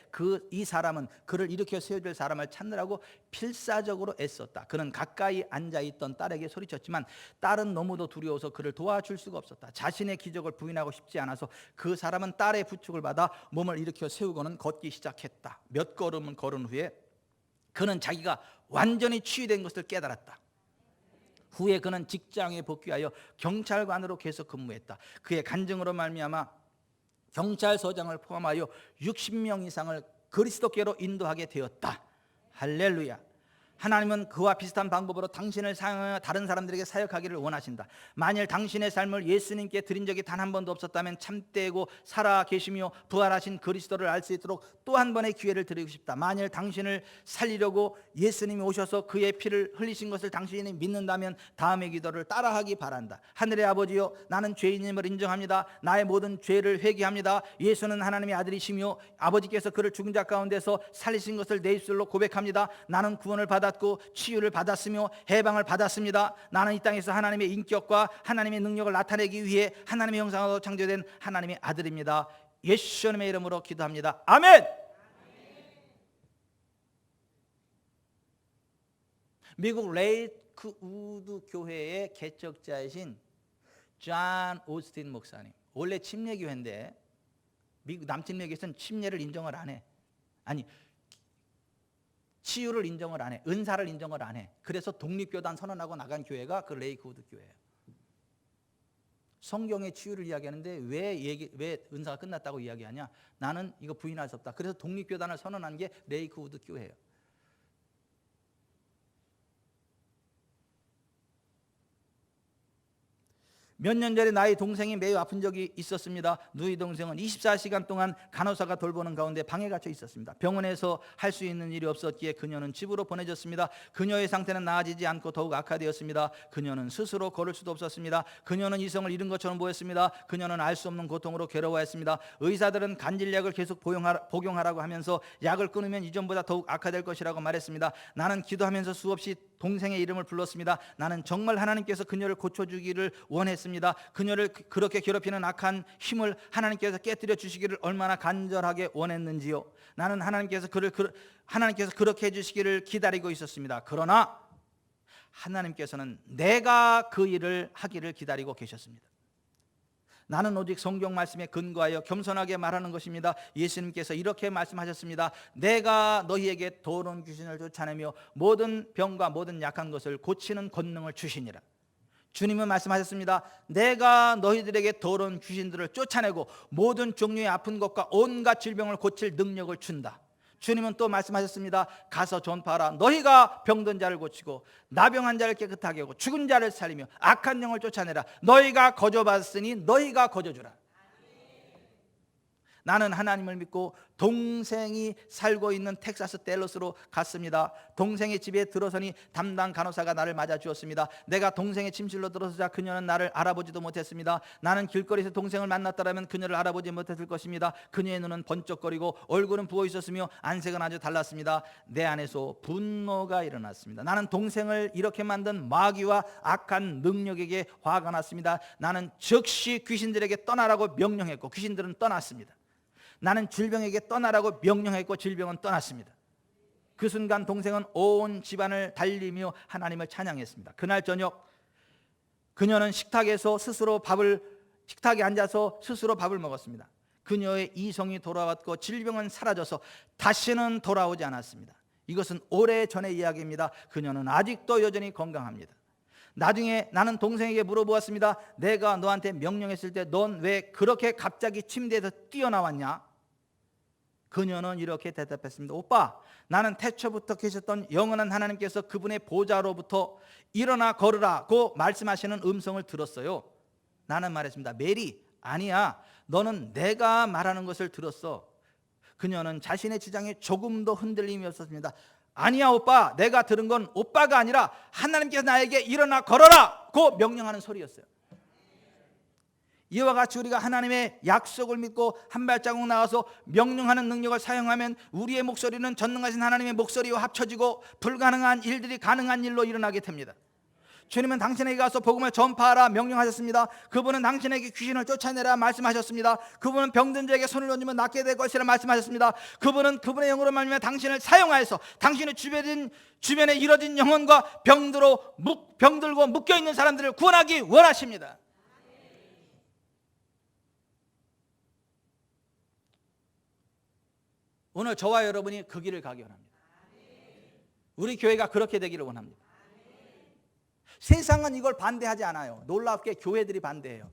Speaker 1: 이 사람은 그를 일으켜 세워줄 사람을 찾느라고 필사적으로 애썼다. 그는 가까이 앉아있던 딸에게 소리쳤지만 딸은 너무도 두려워서 그를 도와줄 수가 없었다. 자신의 기적을 부인하고 싶지 않아서 그 사람은 딸의 부축을 받아 몸을 일으켜 세우고는 걷기 시작했다. 몇 걸음은 걸은 후에 그는 자기가 완전히 치유된 것을 깨달았다. 후에 그는 직장에 복귀하여 경찰관으로 계속 근무했다. 그의 간증으로 말미암아 경찰서장을 포함하여 60명 이상을 그리스도께로 인도하게 되었다. 할렐루야. 하나님은 그와 비슷한 방법으로 당신을 사용하여 다른 사람들에게 사역하기를 원하신다. 만일 당신의 삶을 예수님께 드린 적이 단 한 번도 없었다면 참되고 살아 계시며 부활하신 그리스도를 알 수 있도록 또 한 번의 기회를 드리고 싶다. 만일 당신을 살리려고 예수님이 오셔서 그의 피를 흘리신 것을 당신이 믿는다면 다음의 기도를 따라하기 바란다. 하늘의 아버지요, 나는 죄인임을 인정합니다. 나의 모든 죄를 회개합니다. 예수는 하나님의 아들이시며 아버지께서 그를 죽은 자 가운데서 살리신 것을 내 입술로 고백합니다. 나는 구원을 받았고 치유를 받았으며 해방을 받았습니다. 나는 이 땅에서 하나님의 인격과 하나님의 능력을 나타내기 위해 하나님의 형상으로 창조된 하나님의 아들입니다. 예수님의 이름으로 기도합니다. 아멘. 미국 레이크우드 교회의 개척자이신 존 오스틴 목사님. 원래 침례교회인데 미국 남침례교에서는 침례를 인정을 안 해. 아니, 치유를 인정을 안 해. 은사를 인정을 안 해. 그래서 독립교단 선언하고 나간 교회가 그 레이크우드 교회예요. 성경의 치유를 이야기하는데 왜 은사가 끝났다고 이야기하냐? 나는 이거 부인할 수 없다. 그래서 독립교단을 선언한 게 레이크우드 교회예요. 몇 년 전에 나의 동생이 매우 아픈 적이 있었습니다. 누이 동생은 24시간 동안 간호사가 돌보는 가운데 방에 갇혀 있었습니다. 병원에서 할 수 있는 일이 없었기에 그녀는 집으로 보내졌습니다. 그녀의 상태는 나아지지 않고 더욱 악화되었습니다. 그녀는 스스로 걸을 수도 없었습니다. 그녀는 이성을 잃은 것처럼 보였습니다. 그녀는 알 수 없는 고통으로 괴로워했습니다. 의사들은 간질약을 계속 복용하라고 하면서 약을 끊으면 이전보다 더욱 악화될 것이라고 말했습니다. 나는 기도하면서 수없이 동생의 이름을 불렀습니다. 나는 정말 하나님께서 그녀를 고쳐주기를 원했습니다. 그녀를 그렇게 괴롭히는 악한 힘을 하나님께서 깨뜨려 주시기를 얼마나 간절하게 원했는지요. 나는 하나님께서 그렇게 해주시기를 기다리고 있었습니다. 그러나 하나님께서는 내가 그 일을 하기를 기다리고 계셨습니다. 나는 오직 성경 말씀에 근거하여 겸손하게 말하는 것입니다. 예수님께서 이렇게 말씀하셨습니다. 내가 너희에게 더러운 귀신을 쫓아내며 모든 병과 모든 약한 것을 고치는 권능을 주시니라. 주님은 말씀하셨습니다. 내가 너희들에게 더러운 귀신들을 쫓아내고 모든 종류의 아픈 것과 온갖 질병을 고칠 능력을 준다. 주님은 또 말씀하셨습니다. 가서 전파하라. 너희가 병든 자를 고치고 나병한 자를 깨끗하게 하고 죽은 자를 살리며 악한 영을 쫓아내라. 너희가 거저받았으니 너희가 거저주라. 나는 하나님을 믿고 동생이 살고 있는 텍사스 댈러스로 갔습니다. 동생의 집에 들어서니 담당 간호사가 나를 맞아 주었습니다. 내가 동생의 침실로 들어서자 그녀는 나를 알아보지도 못했습니다. 나는 길거리에서 동생을 만났더라면 그녀를 알아보지 못했을 것입니다. 그녀의 눈은 번쩍거리고 얼굴은 부어 있었으며 안색은 아주 달랐습니다. 내 안에서 분노가 일어났습니다. 나는 동생을 이렇게 만든 마귀와 악한 능력에게 화가 났습니다. 나는 즉시 귀신들에게 떠나라고 명령했고 귀신들은 떠났습니다. 나는 질병에게 떠나라고 명령했고 질병은 떠났습니다. 그 순간 동생은 온 집안을 달리며 하나님을 찬양했습니다. 그날 저녁 그녀는 식탁에 앉아서 스스로 밥을 먹었습니다. 그녀의 이성이 돌아왔고 질병은 사라져서 다시는 돌아오지 않았습니다. 이것은 오래전의 이야기입니다. 그녀는 아직도 여전히 건강합니다. 나중에 나는 동생에게 물어보았습니다. 내가 너한테 명령했을 때 넌 왜 그렇게 갑자기 침대에서 뛰어나왔냐? 그녀는 이렇게 대답했습니다. 오빠, 나는 태초부터 계셨던 영원한 하나님께서 그분의 보좌로부터 일어나 걸으라고 말씀하시는 음성을 들었어요. 나는 말했습니다. 메리, 아니야, 너는 내가 말하는 것을 들었어. 그녀는 자신의 주장에 조금도 흔들림이 없었습니다. 아니야 오빠, 내가 들은 건 오빠가 아니라 하나님께서 나에게 일어나 걸어라고 명령하는 소리였어요. 이와 같이 우리가 하나님의 약속을 믿고 한 발자국 나가서 명령하는 능력을 사용하면 우리의 목소리는 전능하신 하나님의 목소리와 합쳐지고 불가능한 일들이 가능한 일로 일어나게 됩니다. 주님은 당신에게 가서 복음을 전파하라 명령하셨습니다. 그분은 당신에게 귀신을 쫓아내라 말씀하셨습니다. 그분은 병든 자에게 손을 얹으면 낫게 될 것이라 말씀하셨습니다. 그분은 그분의 영으로 말미암아 당신을 사용하여서 당신의 주변에 이뤄진 영혼과 병들고 묶여있는 사람들을 구원하기 원하십니다. 오늘 저와 여러분이 그 길을 가기 원합니다. 우리 교회가 그렇게 되기를 원합니다. 세상은 이걸 반대하지 않아요. 놀랍게 교회들이 반대해요.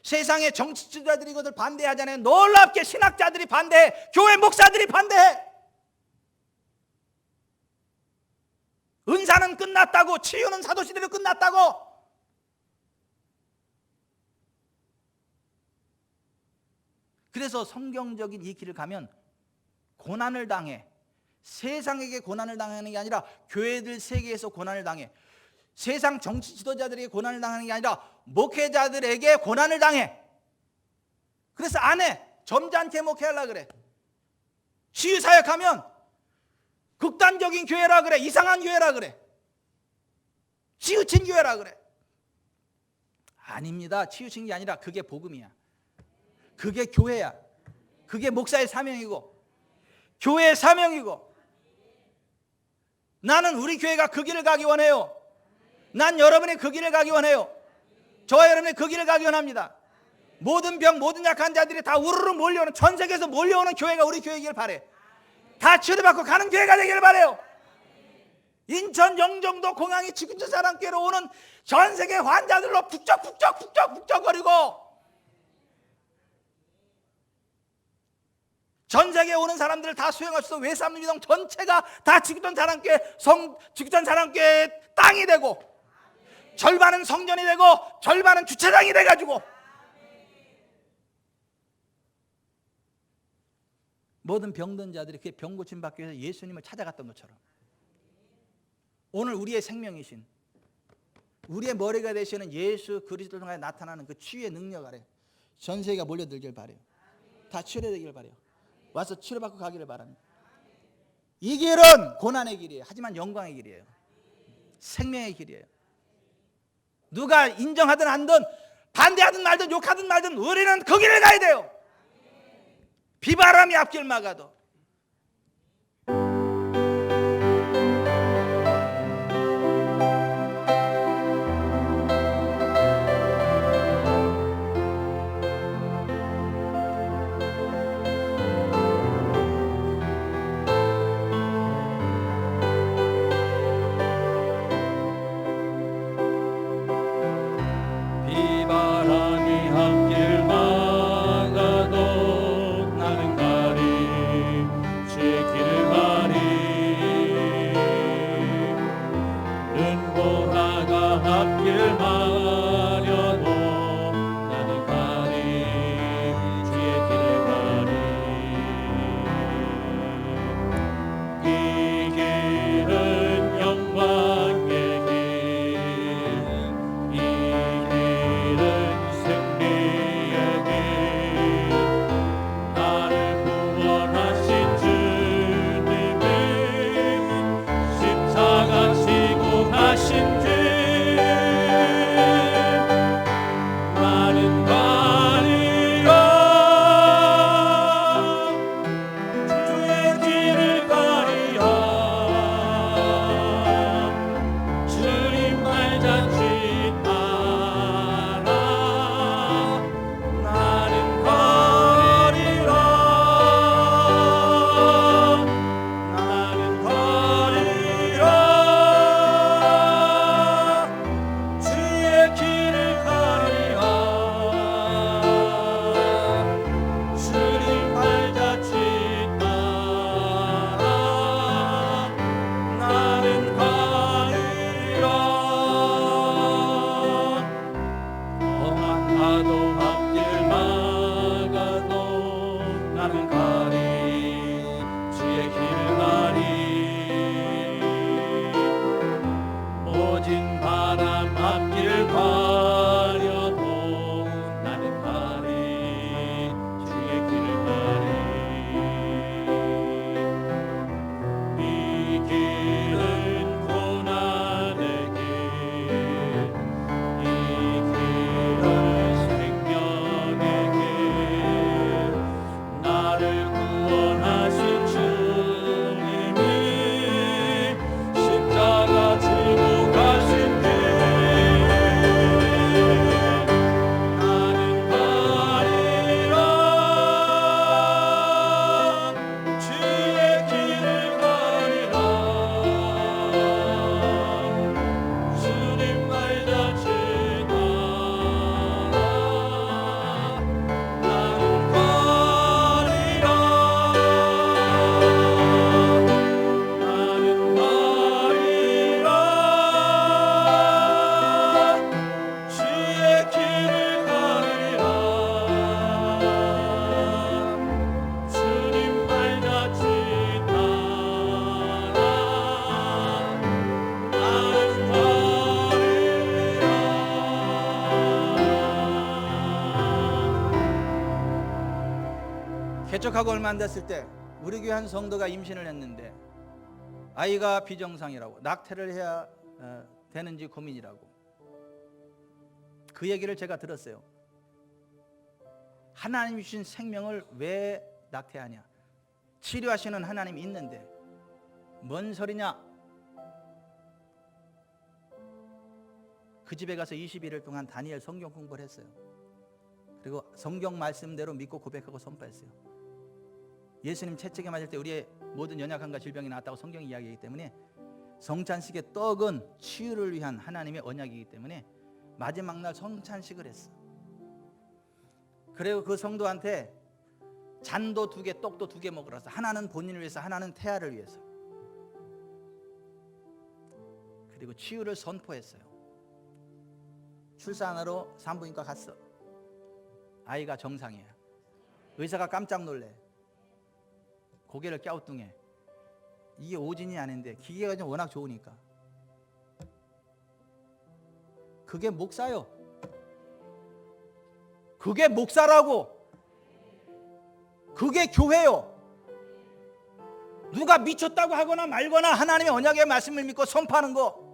Speaker 1: 세상의 정치 지도자들이 이것을 반대하지 않아요. 놀랍게 신학자들이 반대해. 교회 목사들이 반대해. 은사는 끝났다고, 치유는 사도시대로 끝났다고. 그래서 성경적인 이 길을 가면 고난을 당해. 세상에게 고난을 당하는 게 아니라 교회들 세계에서 고난을 당해. 세상 정치 지도자들에게 고난을 당하는 게 아니라 목회자들에게 고난을 당해. 그래서 안 해. 점잖게 목회하려고 그래. 치유사역하면 극단적인 교회라 그래. 이상한 교회라 그래. 치우친 교회라 그래. 아닙니다. 치우친 게 아니라 그게 복음이야. 그게 교회야. 그게 목사의 사명이고 교회의 사명이고, 나는 우리 교회가 그 길을 가기 원해요. 난 여러분이 그 길을 가기 원해요. 저와 여러분이 그 길을 가기 원합니다. 모든 병, 모든 약한 자들이 다 우르르 몰려오는, 전 세계에서 몰려오는 교회가 우리 교회이길 바래. 다 치료받고 가는 교회가 되기를 바래요. 인천 영종도 공항이 지구촌 사랑교회로 오는 전 세계 환자들로 북적북적거리고, 전 세계에 오는 사람들을 다 수용할 수 있어 외삼림이동 전체가 다 지구촌 사랑교회 땅이 되고, 절반은 성전이 되고 절반은 주차장이 돼가지고 모든 병든 자들이 그 병 고침 받기 위해서 예수님을 찾아갔던 것처럼 오늘 우리의 생명이신 우리의 머리가 되시는 예수 그리스도 통해 나타나는 그 치유의 능력 아래 전 세계가 몰려들길 바래요. 다 치료되길 바래요. 와서 치료받고 가기를 바랍니다. 이 길은 고난의 길이에요. 하지만 영광의 길이에요. 생명의 길이에요. 누가 인정하든 안든 반대하든 말든 욕하든 말든 우리는 그 길을 가야 돼요. 비바람이 앞길 막아도
Speaker 2: 비바람이 앞길 막아도 나는 가리 주의 길을 가리 눈보라가 앞길 막아도 나는 가리 주의 길을 가리 이 길은 영광의 길 이 길은 승리의 길 나를 구원하신 주님이 십자가 지고 가신 길 나는 가리라 주의 길을 가리라 주님 발자취 따라 나는 가리라 나는 가리라 주의 길을 가리라 주님 발자취 따라 나는 가리라 험한 파도 앞길 막아도 나는 가리 주의 길을 가리 모진 바람 앞길 가려도 나는 가리 주의 길을 가리 이 길은 고난의 길 이 길은 생명의 길 나를 구원하신 주님이 십자가 지고 가신 길 나는 가리라 주의 길을 가리라 주님 발자취 따라 나는 가리라 나는 가리라 주의 길을 가리라 주님 발자취 따라
Speaker 1: 개척하고 얼마 안 됐을 때 우리 교회 한 성도가 임신을 했는데 아이가 비정상이라고 낙태를 해야 되는지 고민이라고 그 얘기를 제가 들었어요. 하나님 주신 생명을 왜 낙태하냐? 치료하시는 하나님이 있는데 뭔 소리냐? 그 집에 가서 21일 동안 다니엘 성경 공부를 했어요. 그리고 성경 말씀대로 믿고 고백하고 선포했어요. 예수님 채찍에 맞을 때 우리의 모든 연약함과 질병이 나았다고 성경이 이야기하기 때문에 성찬식의 떡은 치유를 위한 하나님의 언약이기 때문에 마지막 날 성찬식을 했어. 그리고 그 성도한테 잔도 2개, 떡도 2개 먹으라서 하나는 본인을 위해서, 하나는 태아를 위해서. 그리고 치유를 선포했어요. 출산하러 산부인과 갔어. 아이가 정상이야. 의사가 깜짝 놀래. 고개를 갸우뚱해. 이게 오진이 아닌데 기계가 좀 워낙 좋으니까. 그게 목사요. 그게 목사라고. 그게 교회요. 누가 미쳤다고 하거나 말거나 하나님의 언약의 말씀을 믿고 선포하는 거.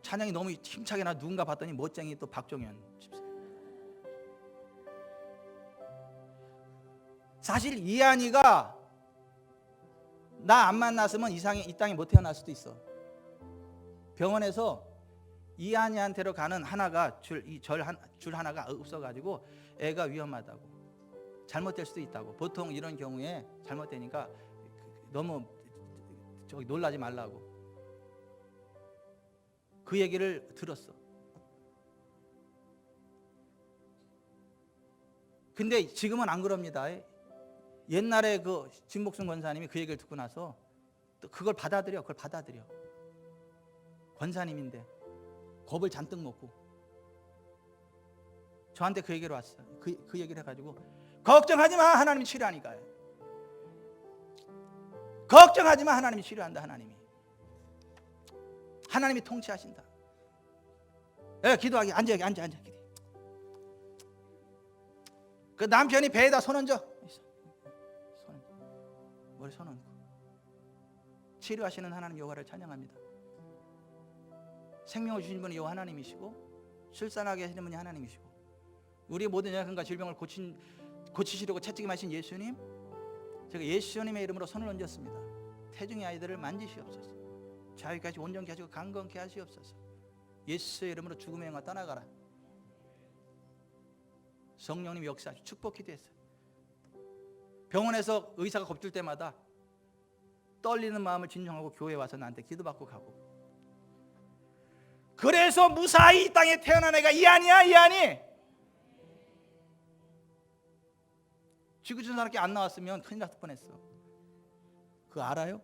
Speaker 1: 찬양이 너무 힘차게 나 누군가 봤더니 멋쟁이 또 박종현 집사. 사실 이한이가 나 안 만났으면 이 땅에 못 태어날 수도 있어. 병원에서 이한이한테로 가는 하나가 줄 하나가 없어가지고 애가 위험하다고, 잘못될 수도 있다고. 보통 이런 경우에 잘못되니까 너무 놀라지 말라고 그 얘기를 들었어. 근데 지금은 안 그럽니다. 옛날에 그 진목순 권사님이 그 얘기를 듣고 나서 또 그걸 받아들여. 권사님인데 겁을 잔뜩 먹고 저한테 그 얘기를 왔어. 그 얘기를 해가지고 걱정하지 마, 하나님이 치료하니까. 걱정하지 마, 하나님이 치료한다. 하나님이 통치하신다. 기도하기. 앉아. 그 남편이 배에다 손 얹어. 머리 손 얹고 치료하시는 하나님 여호와를 찬양합니다. 생명을 주신 분이 여호와 하나님이시고 출산하게 하시는 분이 하나님이시고 우리 모든 연약함과 질병을 고치시려고 채찍에 마신 예수님, 제가 예수님의 이름으로 손을 얹었습니다. 태중의 아이들을 만지시옵소서. 자유까지 온전케 하시고 강건케 하시옵소서. 예수의 이름으로 죽음의 영화 떠나가라. 성령님 역사하시고 축복 기도했어요. 병원에서 의사가 겁줄 때마다 떨리는 마음을 진정하고 교회에 와서 나한테 기도받고 가고. 그래서 무사히 이 땅에 태어난 애가 이한이. 지구촌사람께 안 나왔으면 큰일 났을 뻔했어. 그거 알아요?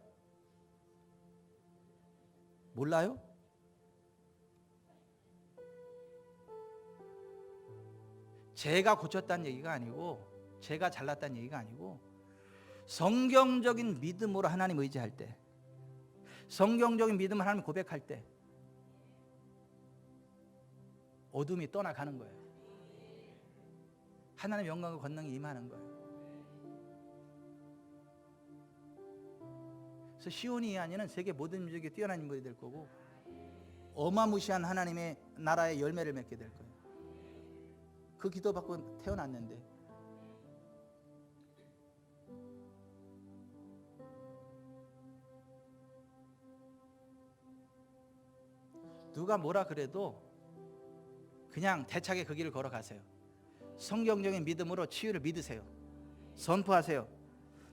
Speaker 1: 몰라요? 제가 고쳤다는 얘기가 아니고, 제가 잘났다는 얘기가 아니고, 성경적인 믿음으로 하나님 의지할 때, 성경적인 믿음을 하나님 고백할 때 어둠이 떠나가는 거예요. 하나님의 영광과 권능이 임하는 거예요. 그래서 시온이 아니는 세계 모든 민족에 뛰어난 인물이 될 거고 어마무시한 하나님의 나라의 열매를 맺게 될 거예요. 그 기도받고 태어났는데 누가 뭐라 그래도 그냥 대차게 그 길을 걸어가세요. 성경적인 믿음으로 치유를 믿으세요. 선포하세요.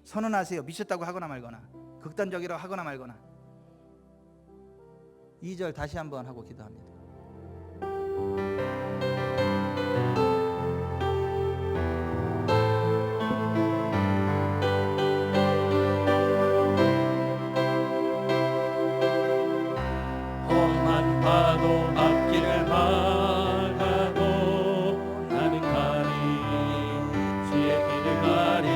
Speaker 1: 선언하세요. 미쳤다고 하거나 말거나 극단적이라고 하거나 말거나. 2절 다시 한번 하고 기도합니다.
Speaker 2: 험한 파도 앞길을 막아도 나는 가리 주의 길을 가리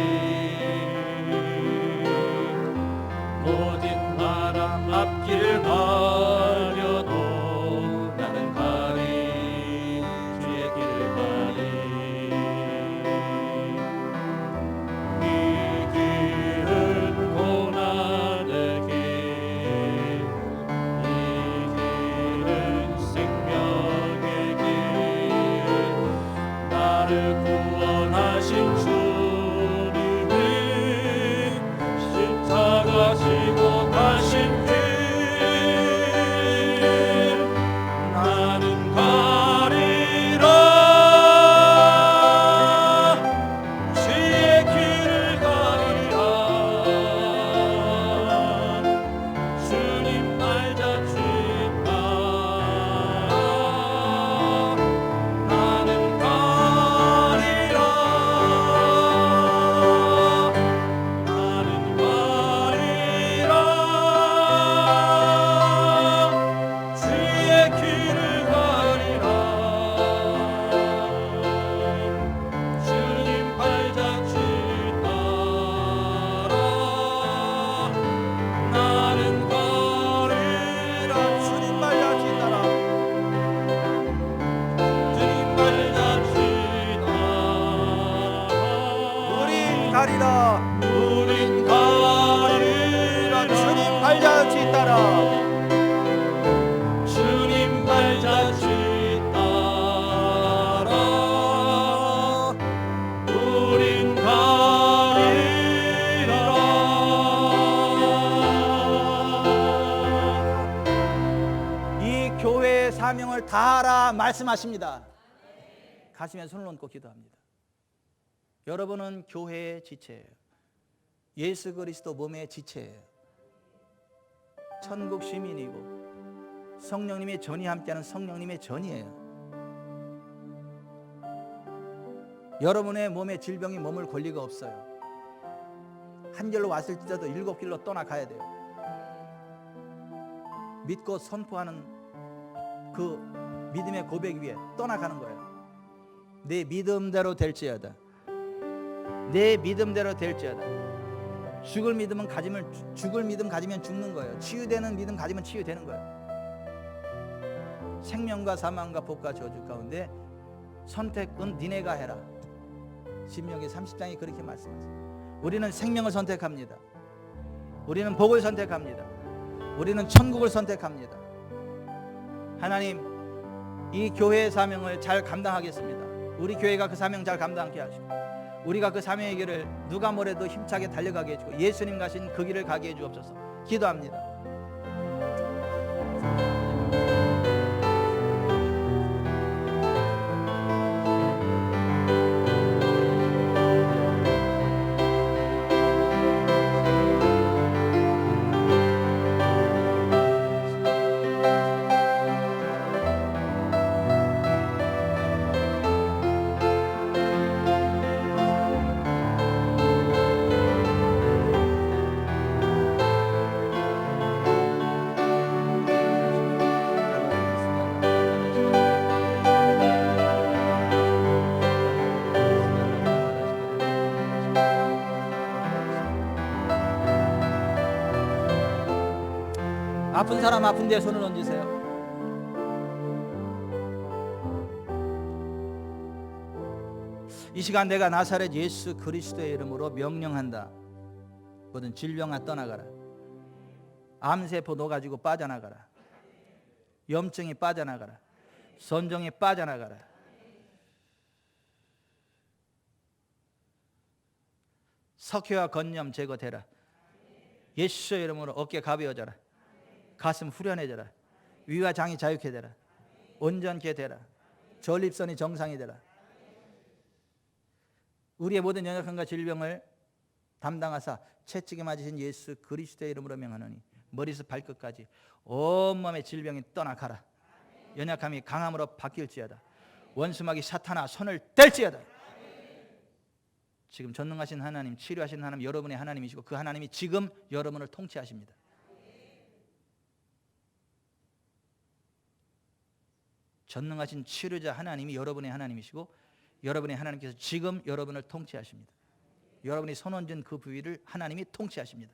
Speaker 2: 모든 바람 앞길을 가려도
Speaker 1: 가리라.
Speaker 2: 우린 가리라.
Speaker 1: 주님 발자취 따라.
Speaker 2: 주님 발자취 따라 우린 가리라.
Speaker 1: 이 교회의 사명을 다하라 말씀하십니다. 가슴에 손을 얹고 기도합니다. 여러분은 교회의 지체예요. 예수 그리스도 몸의 지체예요. 천국 시민이고 성령님의 전이 함께하는 성령님의 전이에요. 여러분의 몸에 질병이 머물 권리가 없어요. 한 길로 왔을지라도 7길로 떠나가야 돼요. 믿고 선포하는 그 믿음의 고백 위에 떠나가는 거예요. 내 믿음대로 될지어다. 내 믿음대로 될지어다. 죽을 믿음 가지면 죽는 거예요. 치유되는 믿음 가지면 치유되는 거예요. 생명과 사망과 복과 저주 가운데 선택은 니네가 해라. 신명기 30장이 그렇게 말씀하세요. 우리는 생명을 선택합니다. 우리는 복을 선택합니다. 우리는 천국을 선택합니다. 하나님, 이 교회의 사명을 잘 감당하겠습니다. 우리 교회가 그 사명 잘 감당하게 하시고, 우리가 그 사명의 길을 누가 뭐래도 힘차게 달려가게 해주고, 예수님 가신 그 길을 가게 해주옵소서. 기도합니다. 아픈 사람 아픈 데에 손을 얹으세요. 이 시간 내가 나사렛 예수 그리스도의 이름으로 명령한다. 모든 질병아 떠나가라. 암세포 녹아지고 빠져나가라. 염증이 빠져나가라. 선종이 빠져나가라. 석회와 건염 제거되라. 예수의 이름으로 어깨 가벼워져라. 가슴 후련해져라. 위와 장이 자유케 되라. 온전케 되라. 전립선이 정상이 되라. 우리의 모든 연약함과 질병을 담당하사 채찍에 맞으신 예수 그리스도의 이름으로 명하노니 머리에서 발끝까지 온몸의 질병이 떠나가라. 연약함이 강함으로 바뀔지어다. 원수마귀 사탄아 손을 뗄지어다. 지금 전능하신 하나님, 치료하신 하나님, 여러분의 하나님이시고 그 하나님이 지금 여러분을 통치하십니다. 전능하신 치료자 하나님이 여러분의 하나님이시고 여러분의 하나님께서 지금 여러분을 통치하십니다. 여러분이 손 얹은 그 부위를 하나님이 통치하십니다.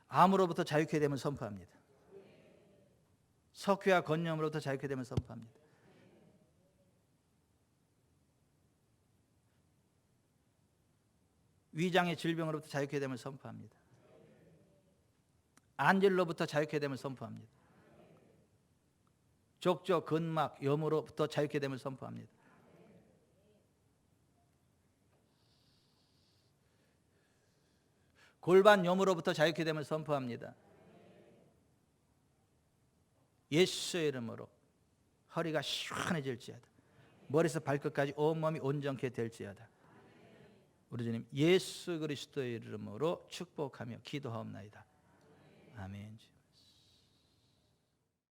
Speaker 1: 암으로부터 자유케 됨을 선포합니다. 석회와 건염으로부터 자유케 됨을 선포합니다. 위장의 질병으로부터 자유케 됨을 선포합니다. 안질로부터 자유케 됨을 선포합니다. 족저, 근막, 염으로부터 자유케 됨을 선포합니다. 골반 염으로부터 자유케 됨을 선포합니다. 예수의 이름으로 허리가 시원해질지어다. 머리에서 발끝까지 온몸이 온전케 될지어다. 우리 주님 예수 그리스도의 이름으로 축복하며 기도하옵나이다. 아멘.